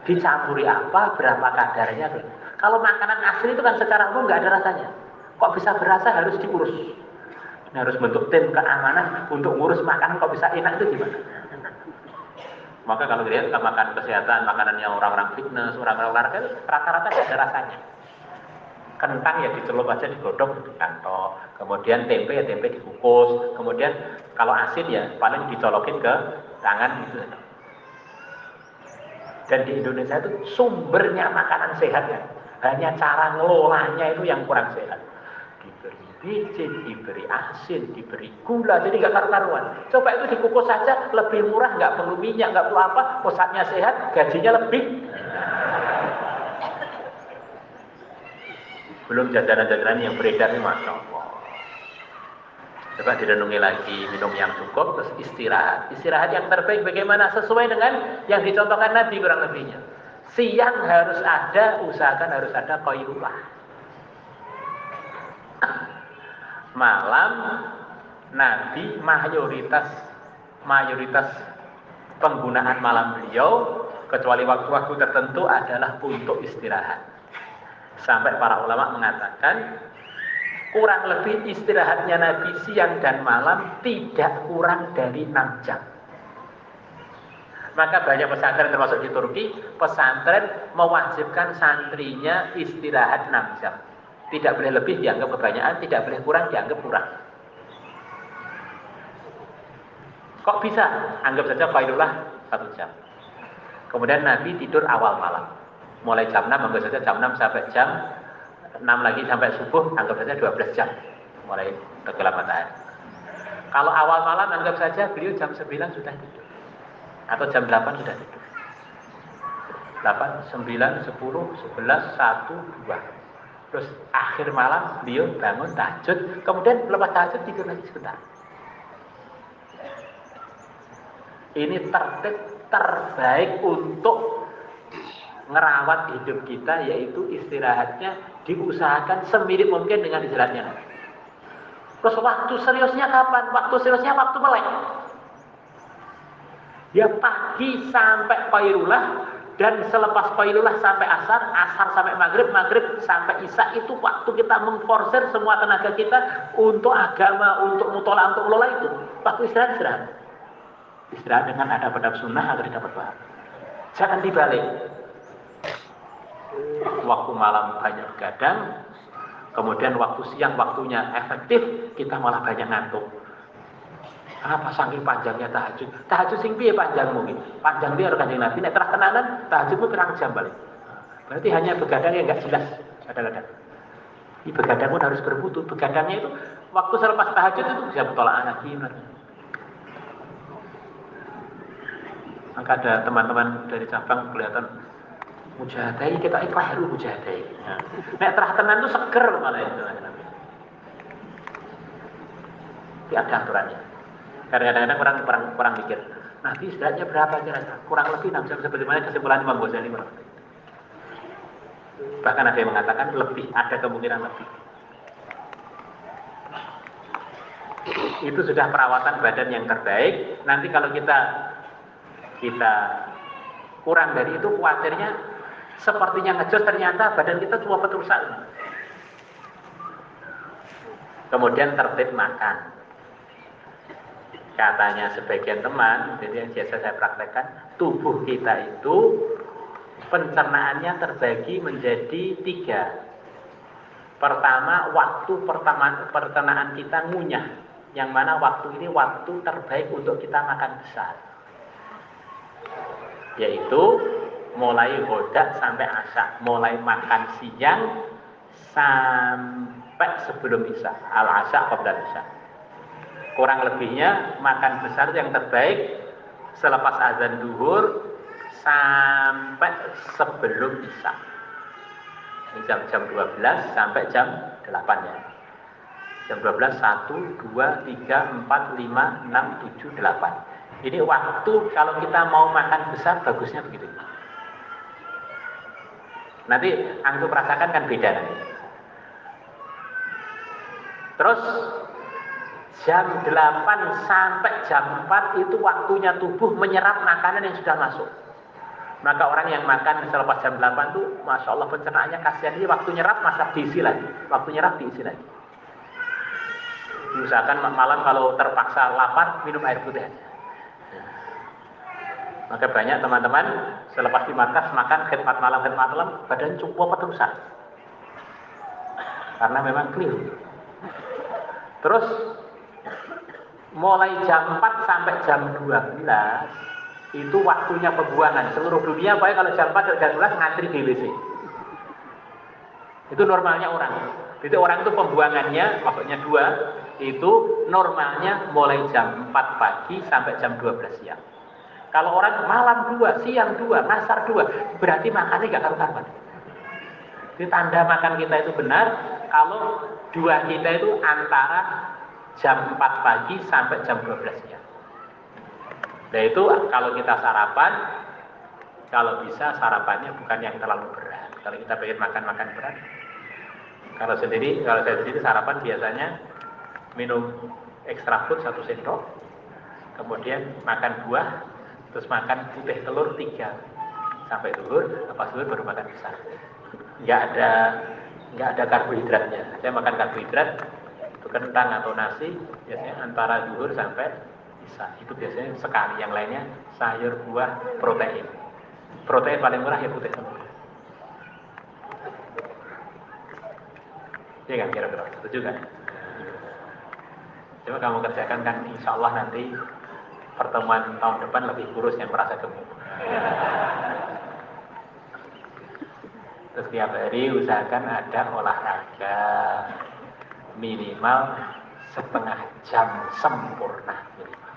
dicampuri apa, berapa kadarnya. Kalau makanan asli itu kan secara umum nggak ada rasanya. Kok bisa berasa, harus diurus. Ini harus bentuk tim keamanan untuk ngurus makanan kok bisa enak itu gimana. Maka kalau dilihat makan kesehatan, makanannya orang-orang fitness, orang-orang olahraga, rata-rata tidak ada rasanya. Kentang ya dicelup aja, digodok di kantong. Kemudian tempe ya tempe dikukus. Kemudian kalau asin ya paling dicolokin ke tangan gitu. Dan di Indonesia itu sumbernya makanan sehat ya. Hanya cara ngelolanya itu yang kurang sehat. Diberi biji, diberi asin, diberi gula, jadi nggak karu-karuan. Coba itu dikukus saja, lebih murah, nggak perlu minyak, nggak perlu apa, pusatnya sehat, gajinya lebih. Belum jajanan-jajanan yang beredar ini, Masya Allah. Coba direnungi lagi, minum yang cukup, terus istirahat. Istirahat yang terbaik bagaimana? Sesuai dengan yang dicontohkan Nabi kurang lebihnya. Siang harus ada, usahakan harus ada qailullah. Malam, Nabi mayoritas penggunaan malam beliau, kecuali waktu-waktu tertentu adalah untuk istirahat. Sampai para ulama mengatakan, kurang lebih istirahatnya Nabi siang dan malam tidak kurang dari 6 jam. Maka banyak pesantren termasuk di Turki, pesantren mewajibkan santrinya istirahat 6 jam. Tidak boleh lebih, dianggap kebanyakan, tidak boleh kurang, dianggap kurang. Kok bisa? Anggap saja qailullah 1 jam. Kemudian Nabi tidur awal malam. Mulai jam 6, anggap saja jam 6 sampai jam 6 lagi sampai subuh, anggap saja 12 jam. Mulai tenggelam matahari. Kalau awal malam, anggap saja beliau jam 9 sudah tidur. Atau jam 8 sudah tidur. 8, 9, 10, 11, 1, 2. Terus akhir malam beliau bangun tahajud, kemudian lepas tahajud tidur lagi sebentar. Ini tertib terbaik untuk ngerawat hidup kita, yaitu istirahatnya diusahakan semirip mungkin dengan istirahatnya. Terus waktu seriusnya kapan? Waktu seriusnya waktu melek. Ya pagi sampai qailullah, Dan selepas qailulah sampai asar, asar sampai maghrib, maghrib sampai isya, itu waktu kita mengforser semua tenaga kita untuk agama, untuk mutolak, untuk melola itu. Waktu istirahat. Istirahat dengan adab-adab sunnah agar dapat paham. Jangan dibalik. Waktu malam banyak begadang, kemudian waktu siang waktunya efektif, kita malah banyak ngantuk. Kenapa saking panjangnya tahajud? Tahajud sing piye panjang mungkin? Panjang dia Kanjeng Nabi nek terah tenanan tahajudmu pirang jam balik. Berarti hanya begadang yang enggak jelas kadang-kadang. Ini begadang pun harus bermutu. Begadangnya itu waktu selepas tahajud itu bisa bertolak lagi. Maka ada teman-teman dari cabang kelihatan mujahadai, kita ikhlas mujahadai. Nek terah tenan itu seger malah itu. Itu ada aturannya. Kadang-kadang orang mikir, nanti istirahatnya berapa kira-kira? Kurang lebih 6 jam sebagaimana kesimpulan Imam Ghazali. Bahkan ada yang mengatakan lebih, ada kemungkinan lebih. Itu sudah perawatan badan yang terbaik. Nanti kalau kita kurang dari itu, khawatirnya sepertinya ngejos, ternyata badan kita cuma rusak. Kemudian tertib makan. Katanya sebagian teman, jadi yang biasa saya praktekkan, tubuh kita itu pencernaannya terbagi menjadi 3. Pertama, waktu pencernaan kita ngunyah, yang mana waktu ini waktu terbaik untuk kita makan besar, yaitu mulai hodak sampai asar, mulai makan siang sampai sebelum isya, al-asya qabla isya. Kurang lebihnya makan besar yang terbaik selepas azan duhur sampai sebelum isya. Ini jam 12 sampai jam 8 ya. Jam 12, 1, 2, 3, 4, 5, 6, 7, 8. Ini waktu kalau kita mau makan besar bagusnya begitu. Nanti antum rasakan kan beda nanti. Terus jam 8 sampai jam 4 itu waktunya tubuh menyerap makanan yang sudah masuk. Maka orang yang makan selepas jam 8 itu, Masya Allah pencernaannya kasihan. Ini waktu nyerap masa diisi lagi. Waktu nyerap diisi lagi. Misalkan malam kalau terpaksa lapar, minum air putih aja. Maka banyak teman-teman selepas di markas makan khidmat malam, badan cukup rusak. Karena memang keliru. Terus mulai jam 4 sampai jam 12 itu waktunya pembuangan. Seluruh dunia baik kalau jam 4 dan jam 12 ngantri di WC. Itu normalnya orang. Jadi orang itu pembuangannya, maksudnya 2, itu normalnya mulai jam 4 pagi sampai jam 12 siang. Kalau orang malam 2, siang 2, ngasar 2, berarti makannya gak karu-karuan. Jadi tanda makan kita itu benar kalau 2 kita itu antara jam 4 pagi sampai jam 12 siang. Nah itu kalau kita sarapan, kalau bisa sarapannya bukan yang terlalu berat. Kalau kita pengen makan berat, kalau saya sendiri sarapan biasanya minum extra food 1 sendok, kemudian makan buah, terus makan putih telur 3 sampai zuhur, lepas zuhur baru makan besar. Nggak ada karbohidratnya. Saya makan karbohidrat itu kentang atau nasi biasanya antara zuhur sampai isya. Itu biasanya sekali, yang lainnya sayur, buah, protein. Protein paling murah ya putih telur. Ya kan kira-kira, setuju kan? Coba kamu kerjakan kan, insya Allah nanti pertemuan tahun depan lebih kurus yang merasa gemuk. Terus tiap hari usahakan ada olahraga minimal setengah jam sempurna minimal.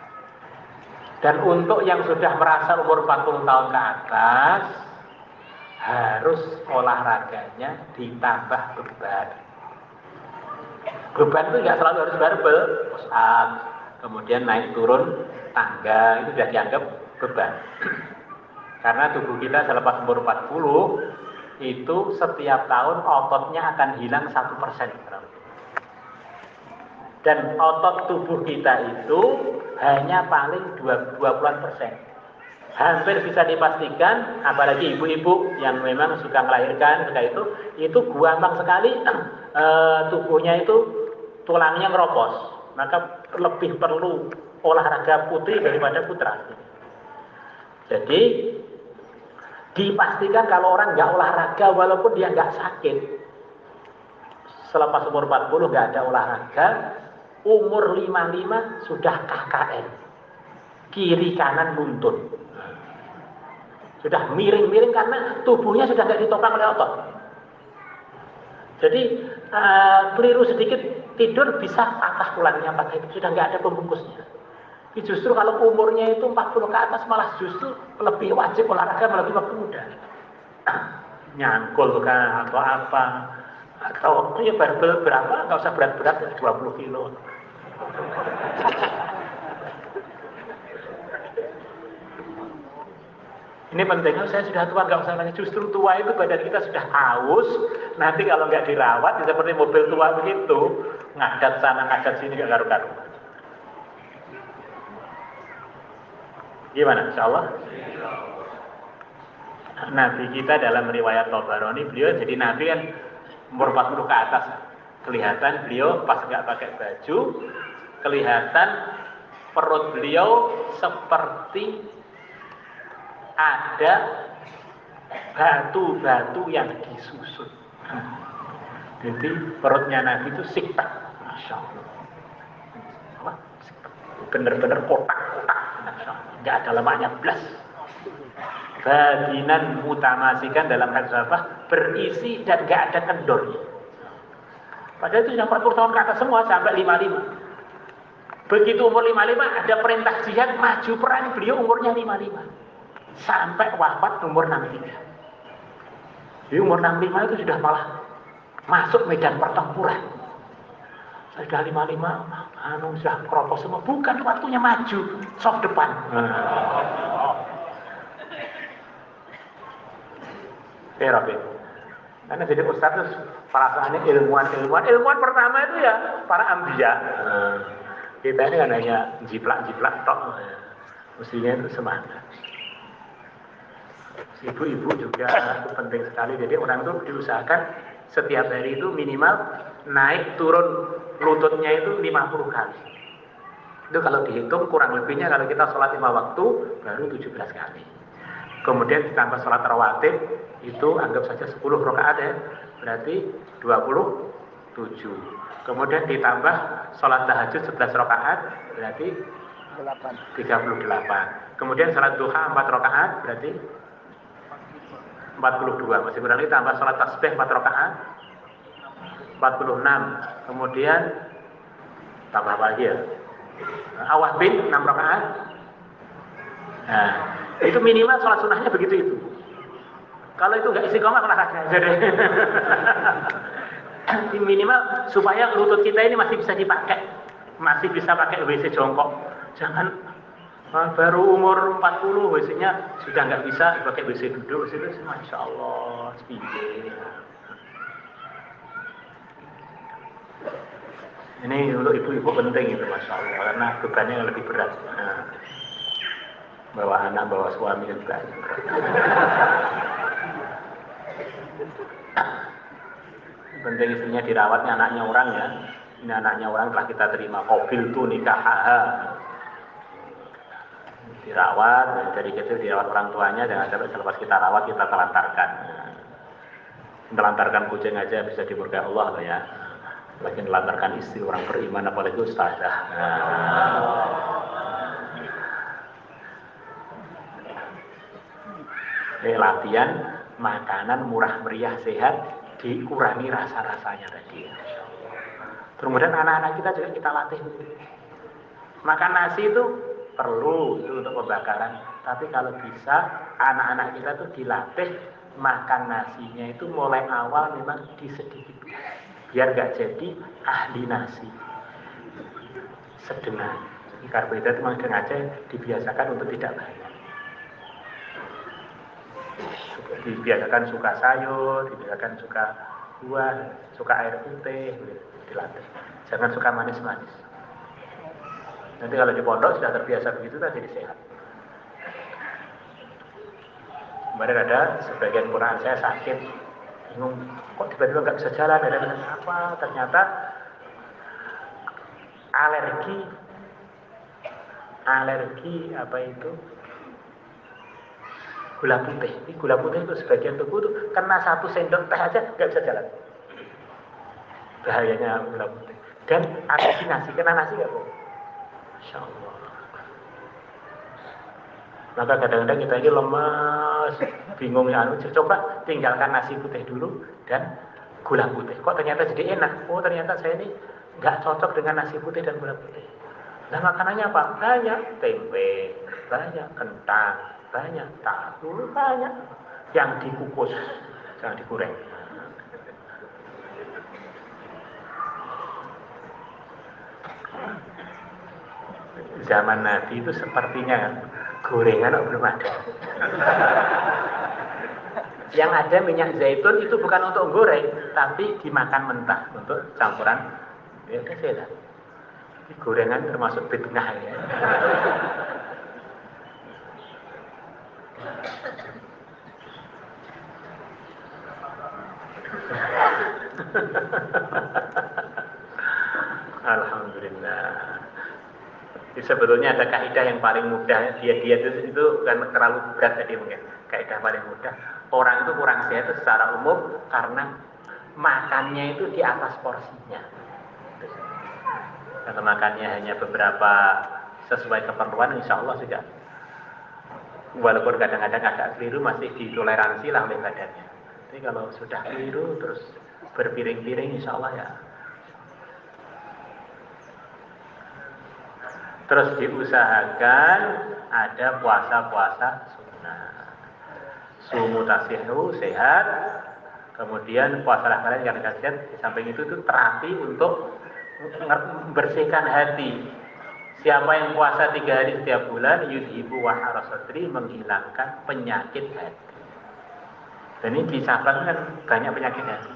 Dan untuk yang sudah merasa umur 40 tahun ke atas, harus olahraganya ditambah beban. Beban itu nggak selalu harus barbel, push up, kemudian naik turun tangga, itu sudah dianggap beban. Karena tubuh kita selepas umur 40 itu setiap tahun ototnya akan hilang 1%. Dan otot tubuh kita itu hanya paling 20%. hampir bisa dipastikan, apalagi ibu-ibu yang memang suka melahirkan, itu gampang sekali tubuhnya itu tulangnya ngeropos. Maka lebih perlu olahraga putri daripada putra. Jadi dipastikan kalau orang nggak olahraga walaupun dia nggak sakit, selepas umur 40 nggak ada olahraga, umur 55 sudah KKN, kiri kanan nuntun, sudah miring-miring karena tubuhnya sudah nggak ditopang oleh otot. Jadi keliru sedikit tidur bisa patah tulangnya, patah itu sudah nggak ada pembungkusnya. Justru kalau umurnya itu 40 ke atas malah justru lebih wajib olahraga lebih waktu muda. Nyangkul kah atau apa, atau ya barbel berapa, nggak usah berat-berat, 20 kilo. Ini pentingnya, saya sudah tua, nggak usah lagi. Justru tua itu badan kita sudah haus, nanti kalau nggak dirawat, seperti mobil tua begitu, ngadat sana, ngadat sini, nggak karu-karu. Gimana? Insya Allah? Nabi kita dalam riwayat Tabarani, beliau jadi Nabi kan umur 40 ke atas. Kelihatan beliau pas nggak pakai baju, kelihatan perut beliau seperti ada batu-batu yang disusun. Jadi perutnya Nabi itu sikpak, Masya Allah. Bener-bener kotak-kotak, Masya Allah. Nggak ada lemaknya belas. Baginan mutamasikan dalam hadis apa? Berisi dan nggak ada kendornya. Padahal itu sudah 40 tahun ke atas semua sampai 55. Begitu umur 55 ada perintah jihad, maju perang, beliau umurnya 55. Sampai wafat umur 63. Di umur 65 itu sudah malah masuk medan pertempuran. Sudah 55, sudah keropos semua. Bukan waktunya maju, soft depan. Rabi. Karena jadi ustaz itu perasaannya ilmuwan pertama itu ya para ambiya. Kita ini kan hanya jiplak tok. Mestinya itu semangat. Ibu-ibu juga itu penting sekali. Jadi orang itu diusahakan setiap hari itu minimal naik turun lututnya itu 50 kali. Itu kalau dihitung kurang lebihnya kalau kita sholat 5 waktu baru 17 kali. Kemudian ditambah sholat rawatib itu anggap saja 10 rakaat ya, berarti 27. Kemudian ditambah sholat tahajud 11 rakaat berarti 38. Kemudian sholat duha 4 rakaat berarti 42. Masih kurang lagi tambah sholat tasbih 4 rakaat 46. Kemudian tambah apa lagi ya? Awah bin 6 rakaat. Nah, itu minimal sholat sunnahnya begitu itu. Kalau itu nggak istiqomah olahraga aja deh. Minimal supaya lutut kita ini masih bisa dipakai, masih bisa pakai WC jongkok. Jangan baru umur 40 WC-nya sudah nggak bisa pakai WC duduk. Itu Masya Allah, speedy. Ini untuk ibu-ibu penting itu Masya Allah, karena bebannya lebih berat. Bawa anak, bawa suami juga. Penting istrinya dirawatnya anaknya orang ya. Ini anaknya orang telah kita terima qabil tu nikahaha. Dirawat, dari kecil dirawat orang tuanya, jangan sampai selepas kita rawat kita telantarkan. Telantarkan kucing aja bisa dimurkai Allah loh ya. Lagi melantarkan istri orang beriman apalagi ustazah. Latihan makanan murah meriah sehat, dikurangi rasa-rasanya tadi. Kemudian anak-anak kita juga kita latih. Makan nasi itu perlu itu untuk pembakaran, tapi kalau bisa anak-anak kita tuh dilatih makan nasinya itu mulai awal memang disedikitkan, biar gak jadi ahli nasi. Sedengah. Karbohidrat memang sengaja dibiasakan untuk tidak banyak. Dibiasakan suka sayur, dibiasakan suka buah, suka air putih, dilatih. Jangan suka manis-manis. Nanti kalau di pondok sudah terbiasa begitu, jadi sehat. Kemarin ada sebagian ponakan saya sakit, bingung, kok tiba-tiba nggak bisa jalan, ada apa? Ternyata alergi apa itu? Gula putih. Ini gula putih itu sebagian tubuh itu kena 1 sendok teh aja nggak bisa jalan. Bahayanya gula putih. Dan alergi nasi, kena nasi nggak boleh. Masya Allah. Maka kadang-kadang kita ini lemas, bingung ya. Coba tinggalkan nasi putih dulu dan gula putih. Kok ternyata jadi enak? Oh ternyata saya ini nggak cocok dengan nasi putih dan gula putih. Nah makanannya apa? Banyak tempe, banyak kentang, banyak tahu, banyak yang dikukus, jangan digoreng. Zaman Nabi itu sepertinya gorengan belum ada. Yang ada minyak zaitun itu bukan untuk goreng, tapi dimakan mentah untuk campuran. Ya saya lah. Gorengan termasuk bid'ah ya. Alhamdulillah. Jadi sebetulnya ada kaidah yang paling mudah, dia itu kan terlalu berat tadi mungkin. Kaidah paling mudah. Orang itu kurang sehat itu secara umum karena makannya itu di atas porsinya. Kalau makannya hanya beberapa sesuai keperluan, insya Allah sudah. Walaupun kadang-kadang agak keliru, masih ditoleransi lah oleh badannya. Tapi kalau sudah keliru terus berpiring-piring, insya Allah ya. Terus diusahakan ada puasa-puasa sunnah. Sumu tasihu sehat. Kemudian puasalah kalian yang sehat. Di samping itu terapi untuk membersihkan hati. Siapa yang puasa 3 hari setiap bulan, yudhibu wahara sadri, menghilangkan penyakit hati. Dan ini di Sabang kan banyak penyakit hati.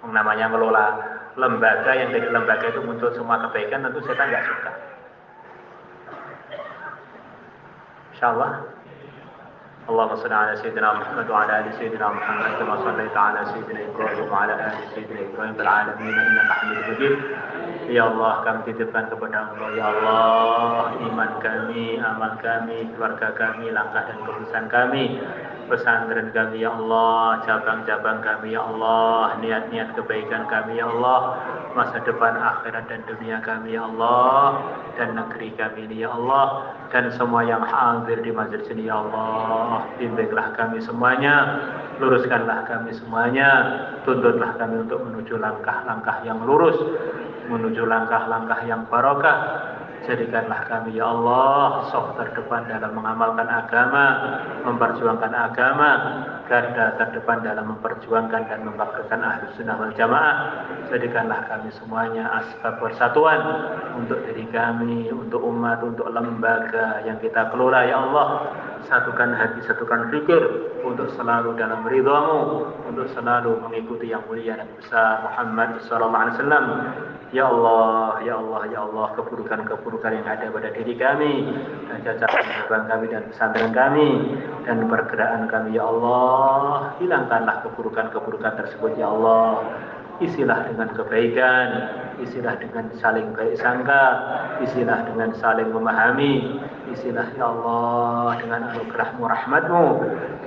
Namanya ngelola lembaga, yang dari lembaga itu muncul semua kebaikan, tentu setan nggak suka. InsyaAllah. Allahumma salli ala sayyidina Muhammad wa ala ali sayyidina Muhammad kama sallaita ala sayyidina Ibrahim wa ala ali sayyidina Ibrahim fil alamin innaka Hamidum Majid. Ya Allah, kami titipkan kepada Engkau, ya Allah, iman kami, amal kami, keluarga kami, langkah dan keputusan kami, pesantren kami, ya Allah, cabang-cabang kami, ya Allah, niat-niat kebaikan kami, ya Allah, masa depan akhirat dan dunia kami, ya Allah, dan negeri kami ini, ya Allah, dan semua yang hadir di majelis ini, ya Allah, bimbinglah kami semuanya, luruskanlah kami semuanya, tuntunlah kami untuk menuju langkah-langkah yang lurus, menuju langkah-langkah yang barokah. Jadikanlah kami, ya Allah, saf terdepan dalam mengamalkan agama, memperjuangkan agama, garda terdepan dalam memperjuangkan dan membangkitkan Ahlus Sunnah wal Jamaah. Jadikanlah kami semuanya asbab persatuan untuk diri kami, untuk umat, untuk lembaga yang kita kelola, ya Allah. Satukan hati, satukan fikir untuk selalu dalam ridhamu, untuk selalu mengikuti yang mulia dan besar Muhammad sallallahu alaihi wasallam. Ya Allah, ya Allah, ya Allah, keburukan-keburukan yang ada pada diri kami, dan cacat kami dan pesantren kami, dan pergerakan kami, ya Allah, hilangkanlah keburukan-keburukan tersebut, ya Allah. Isilah dengan kebaikan, isilah dengan saling baik sangka, isilah dengan saling memahami, isilah, ya Allah, dengan anugerahmu, rahmatmu,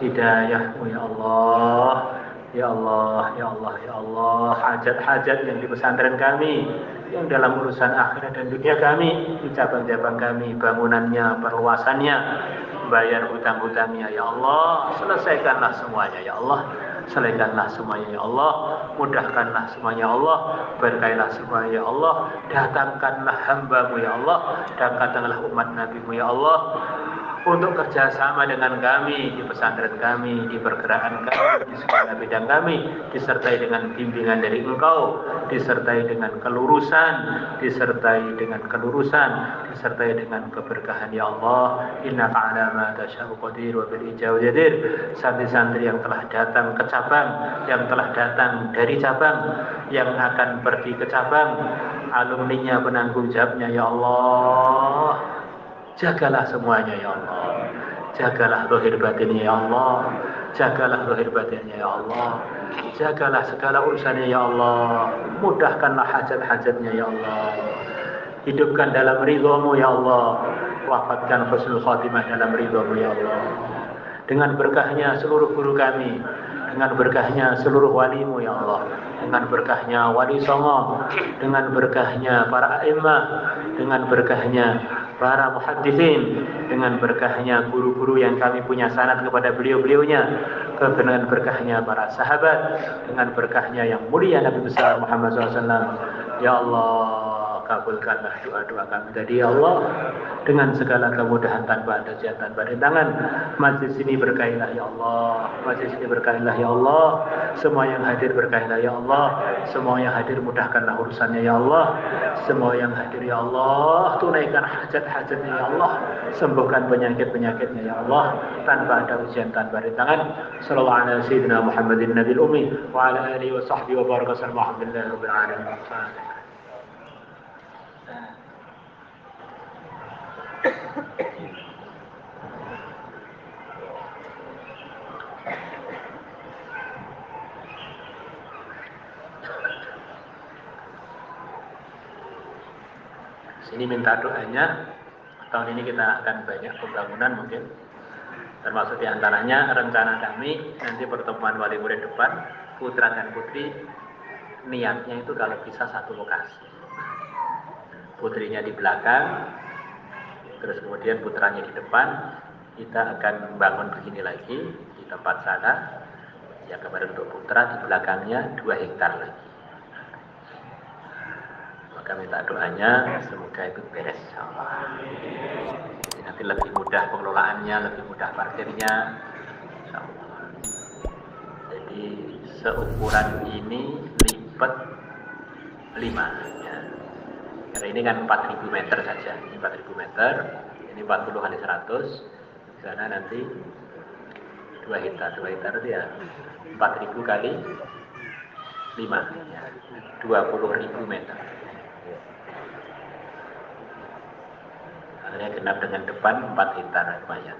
hidayahmu, ya Allah. Ya Allah, ya Allah, ya Allah, hajat-hajat yang di pesantren kami, yang dalam urusan akhirat dan dunia kami, di cabang-cabang kami, bangunannya, perluasannya, bayar hutang-hutangnya, ya Allah, selesaikanlah semuanya, ya Allah, selesaikanlah semuanya, ya Allah, mudahkanlah semuanya, ya Allah, berkailah semuanya, ya Allah, datangkanlah hambamu, ya Allah, datangkanlah umat nabimu, ya Allah, untuk kerjasama dengan kami, di pesantren kami, di pergerakan kami, di segala bidang kami, disertai dengan bimbingan dari Engkau, disertai dengan kelurusan, disertai dengan keberkahan, ya Allah. Innaka ala ma tasya'u qadir wa bil ijab jadir. Santri-santri yang telah datang ke cabang, yang telah datang dari cabang, yang akan pergi ke cabang, alumninya, penanggung jawabnya, ya Allah, jagalah semuanya, ya Allah. Jagalah zahir batinnya ya Allah. Jagalah zahir batinnya ya Allah. Jagalah segala urusannya ya Allah. Mudahkanlah hajat-hajatnya ya Allah. Hidupkan dalam ridhamu ya Allah. Wafatkan husnul khatimah dalam ridhamu ya Allah. Dengan berkahnya seluruh guru kami, dengan berkahnya seluruh walimu ya Allah, dengan berkahnya wali songo, dengan berkahnya para a'immah, dengan berkahnya para muhaddithin, dengan berkahnya guru-guru yang kami punya sanad kepada beliau-beliaunya, dengan berkahnya para sahabat, dengan berkahnya yang mulia Nabi besar Muhammad SAW. Ya Allah, kabulkanlah doa-doa kami tadi ya Allah, dengan segala kemudahan tanpa ada jihad, tanpa rintangan. Majlis ini berkailah ya Allah, majlis ini berkailah ya Allah. Semua yang hadir berkailah ya Allah. Semua yang hadir mudahkanlah urusannya ya Allah. Semua yang hadir ya Allah, tunaikan hajat-hajatnya ya Allah. Sembuhkan penyakit-penyakitnya ya Allah, tanpa ada ujian, tanpa rintangan. Sallallahu ala sayyidina Muhammadin nabil ummi wa ala alihi wa sahbihi wa baraka sallallahu alhamdulillahi rabbil alamin. Sini minta doanya. Tahun ini kita akan banyak pembangunan mungkin, termasuk diantaranya rencana kami nanti pertemuan wali murid depan, putra dan putri, niatnya itu kalau bisa satu lokasi, putrinya di belakang, terus kemudian putranya di depan. Kita akan membangun begini lagi di tempat sana, yang kemarin untuk putra, di belakangnya 2 hektar lagi. Maka minta doanya semoga itu beres insyaallah. Jadi nanti lebih mudah pengelolaannya, lebih mudah parkirnya insyaallah. Jadi seukuran ini lipat 5 ya. Karena ini kan 4.000 meter saja. Ini 4.000 meter, ini 40 kali 100. Di sana nanti 2 hektar. 2 hektar itu ya 4.000 kali 5 ya. 20.000 meter. Akhirnya genap dengan depan 4 hektar lumayan.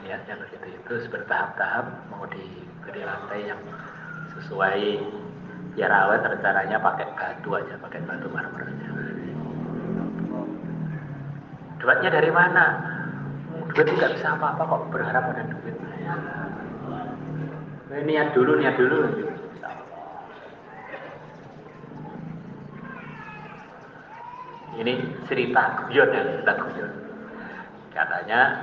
Niatnya begitu, itu bertahap-tahap mau diberi lantai yang sesuai biar awet. Rencananya pakai batu aja, pakai batu marmer aja. Duitnya dari mana? Duit nggak bisa apa-apa kok berharap pada duit. Niat dulu. Ini cerita guyon ya, cerita guyon. Katanya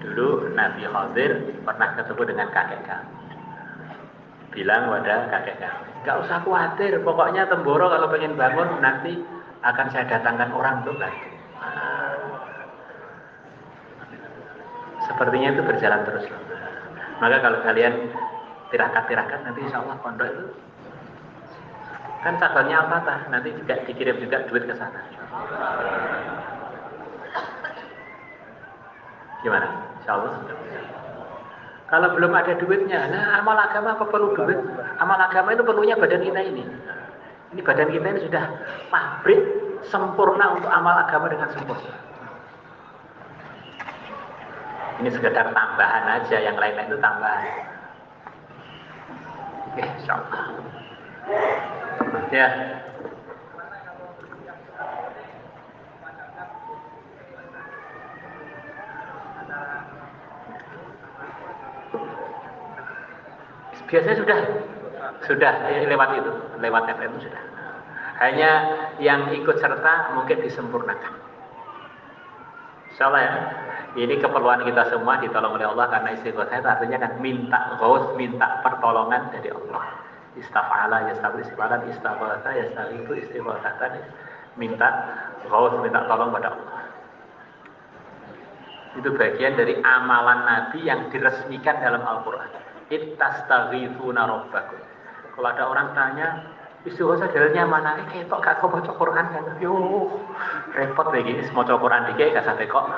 dulu Nabi Khadir pernah ketemu dengan kakek kami. Bilang pada kakek kami, nggak usah khawatir, pokoknya Temboro kalau pengen bangun nanti akan saya datangkan orang untuk bantu. Sepertinya itu berjalan terus. Maka kalau kalian tirakat nanti insya Allah pondok itu kan cabangnya Al-Fatah, nanti juga dikirim juga duit ke sana. Gimana? Insya Allah. Kalau belum ada duitnya, nah amal agama apa perlu duit? Amal agama itu perlunya badan kita ini. Ini badan kita ini sudah pabrik sempurna untuk amal agama dengan sempurna. Ini sekedar tambahan aja, yang lain-lain itu tambahan. Insya Allah. Ya. Biasanya sudah lewat itu, lewat FM sudah. Hanya yang ikut serta mungkin disempurnakan. Insyaallah ya. Ini keperluan kita semua ditolong oleh Allah, karena istighosah itu artinya kan minta ghaus, minta pertolongan dari Allah. Istafala yastaghfir istighfaran, istaghfara yastaghfiru istighfaratan. Minta ghaus, minta tolong pada Allah. Itu bagian dari amalan Nabi yang diresmikan dalam Al-Qur'an. Ittastaghifuna rabbakum. Kalau ada orang tanya, istighosah dalilnya mana? Ketok gak kok baca Quran kan. Yo, repot begini, mau baca Quran dikit gak sampai kok.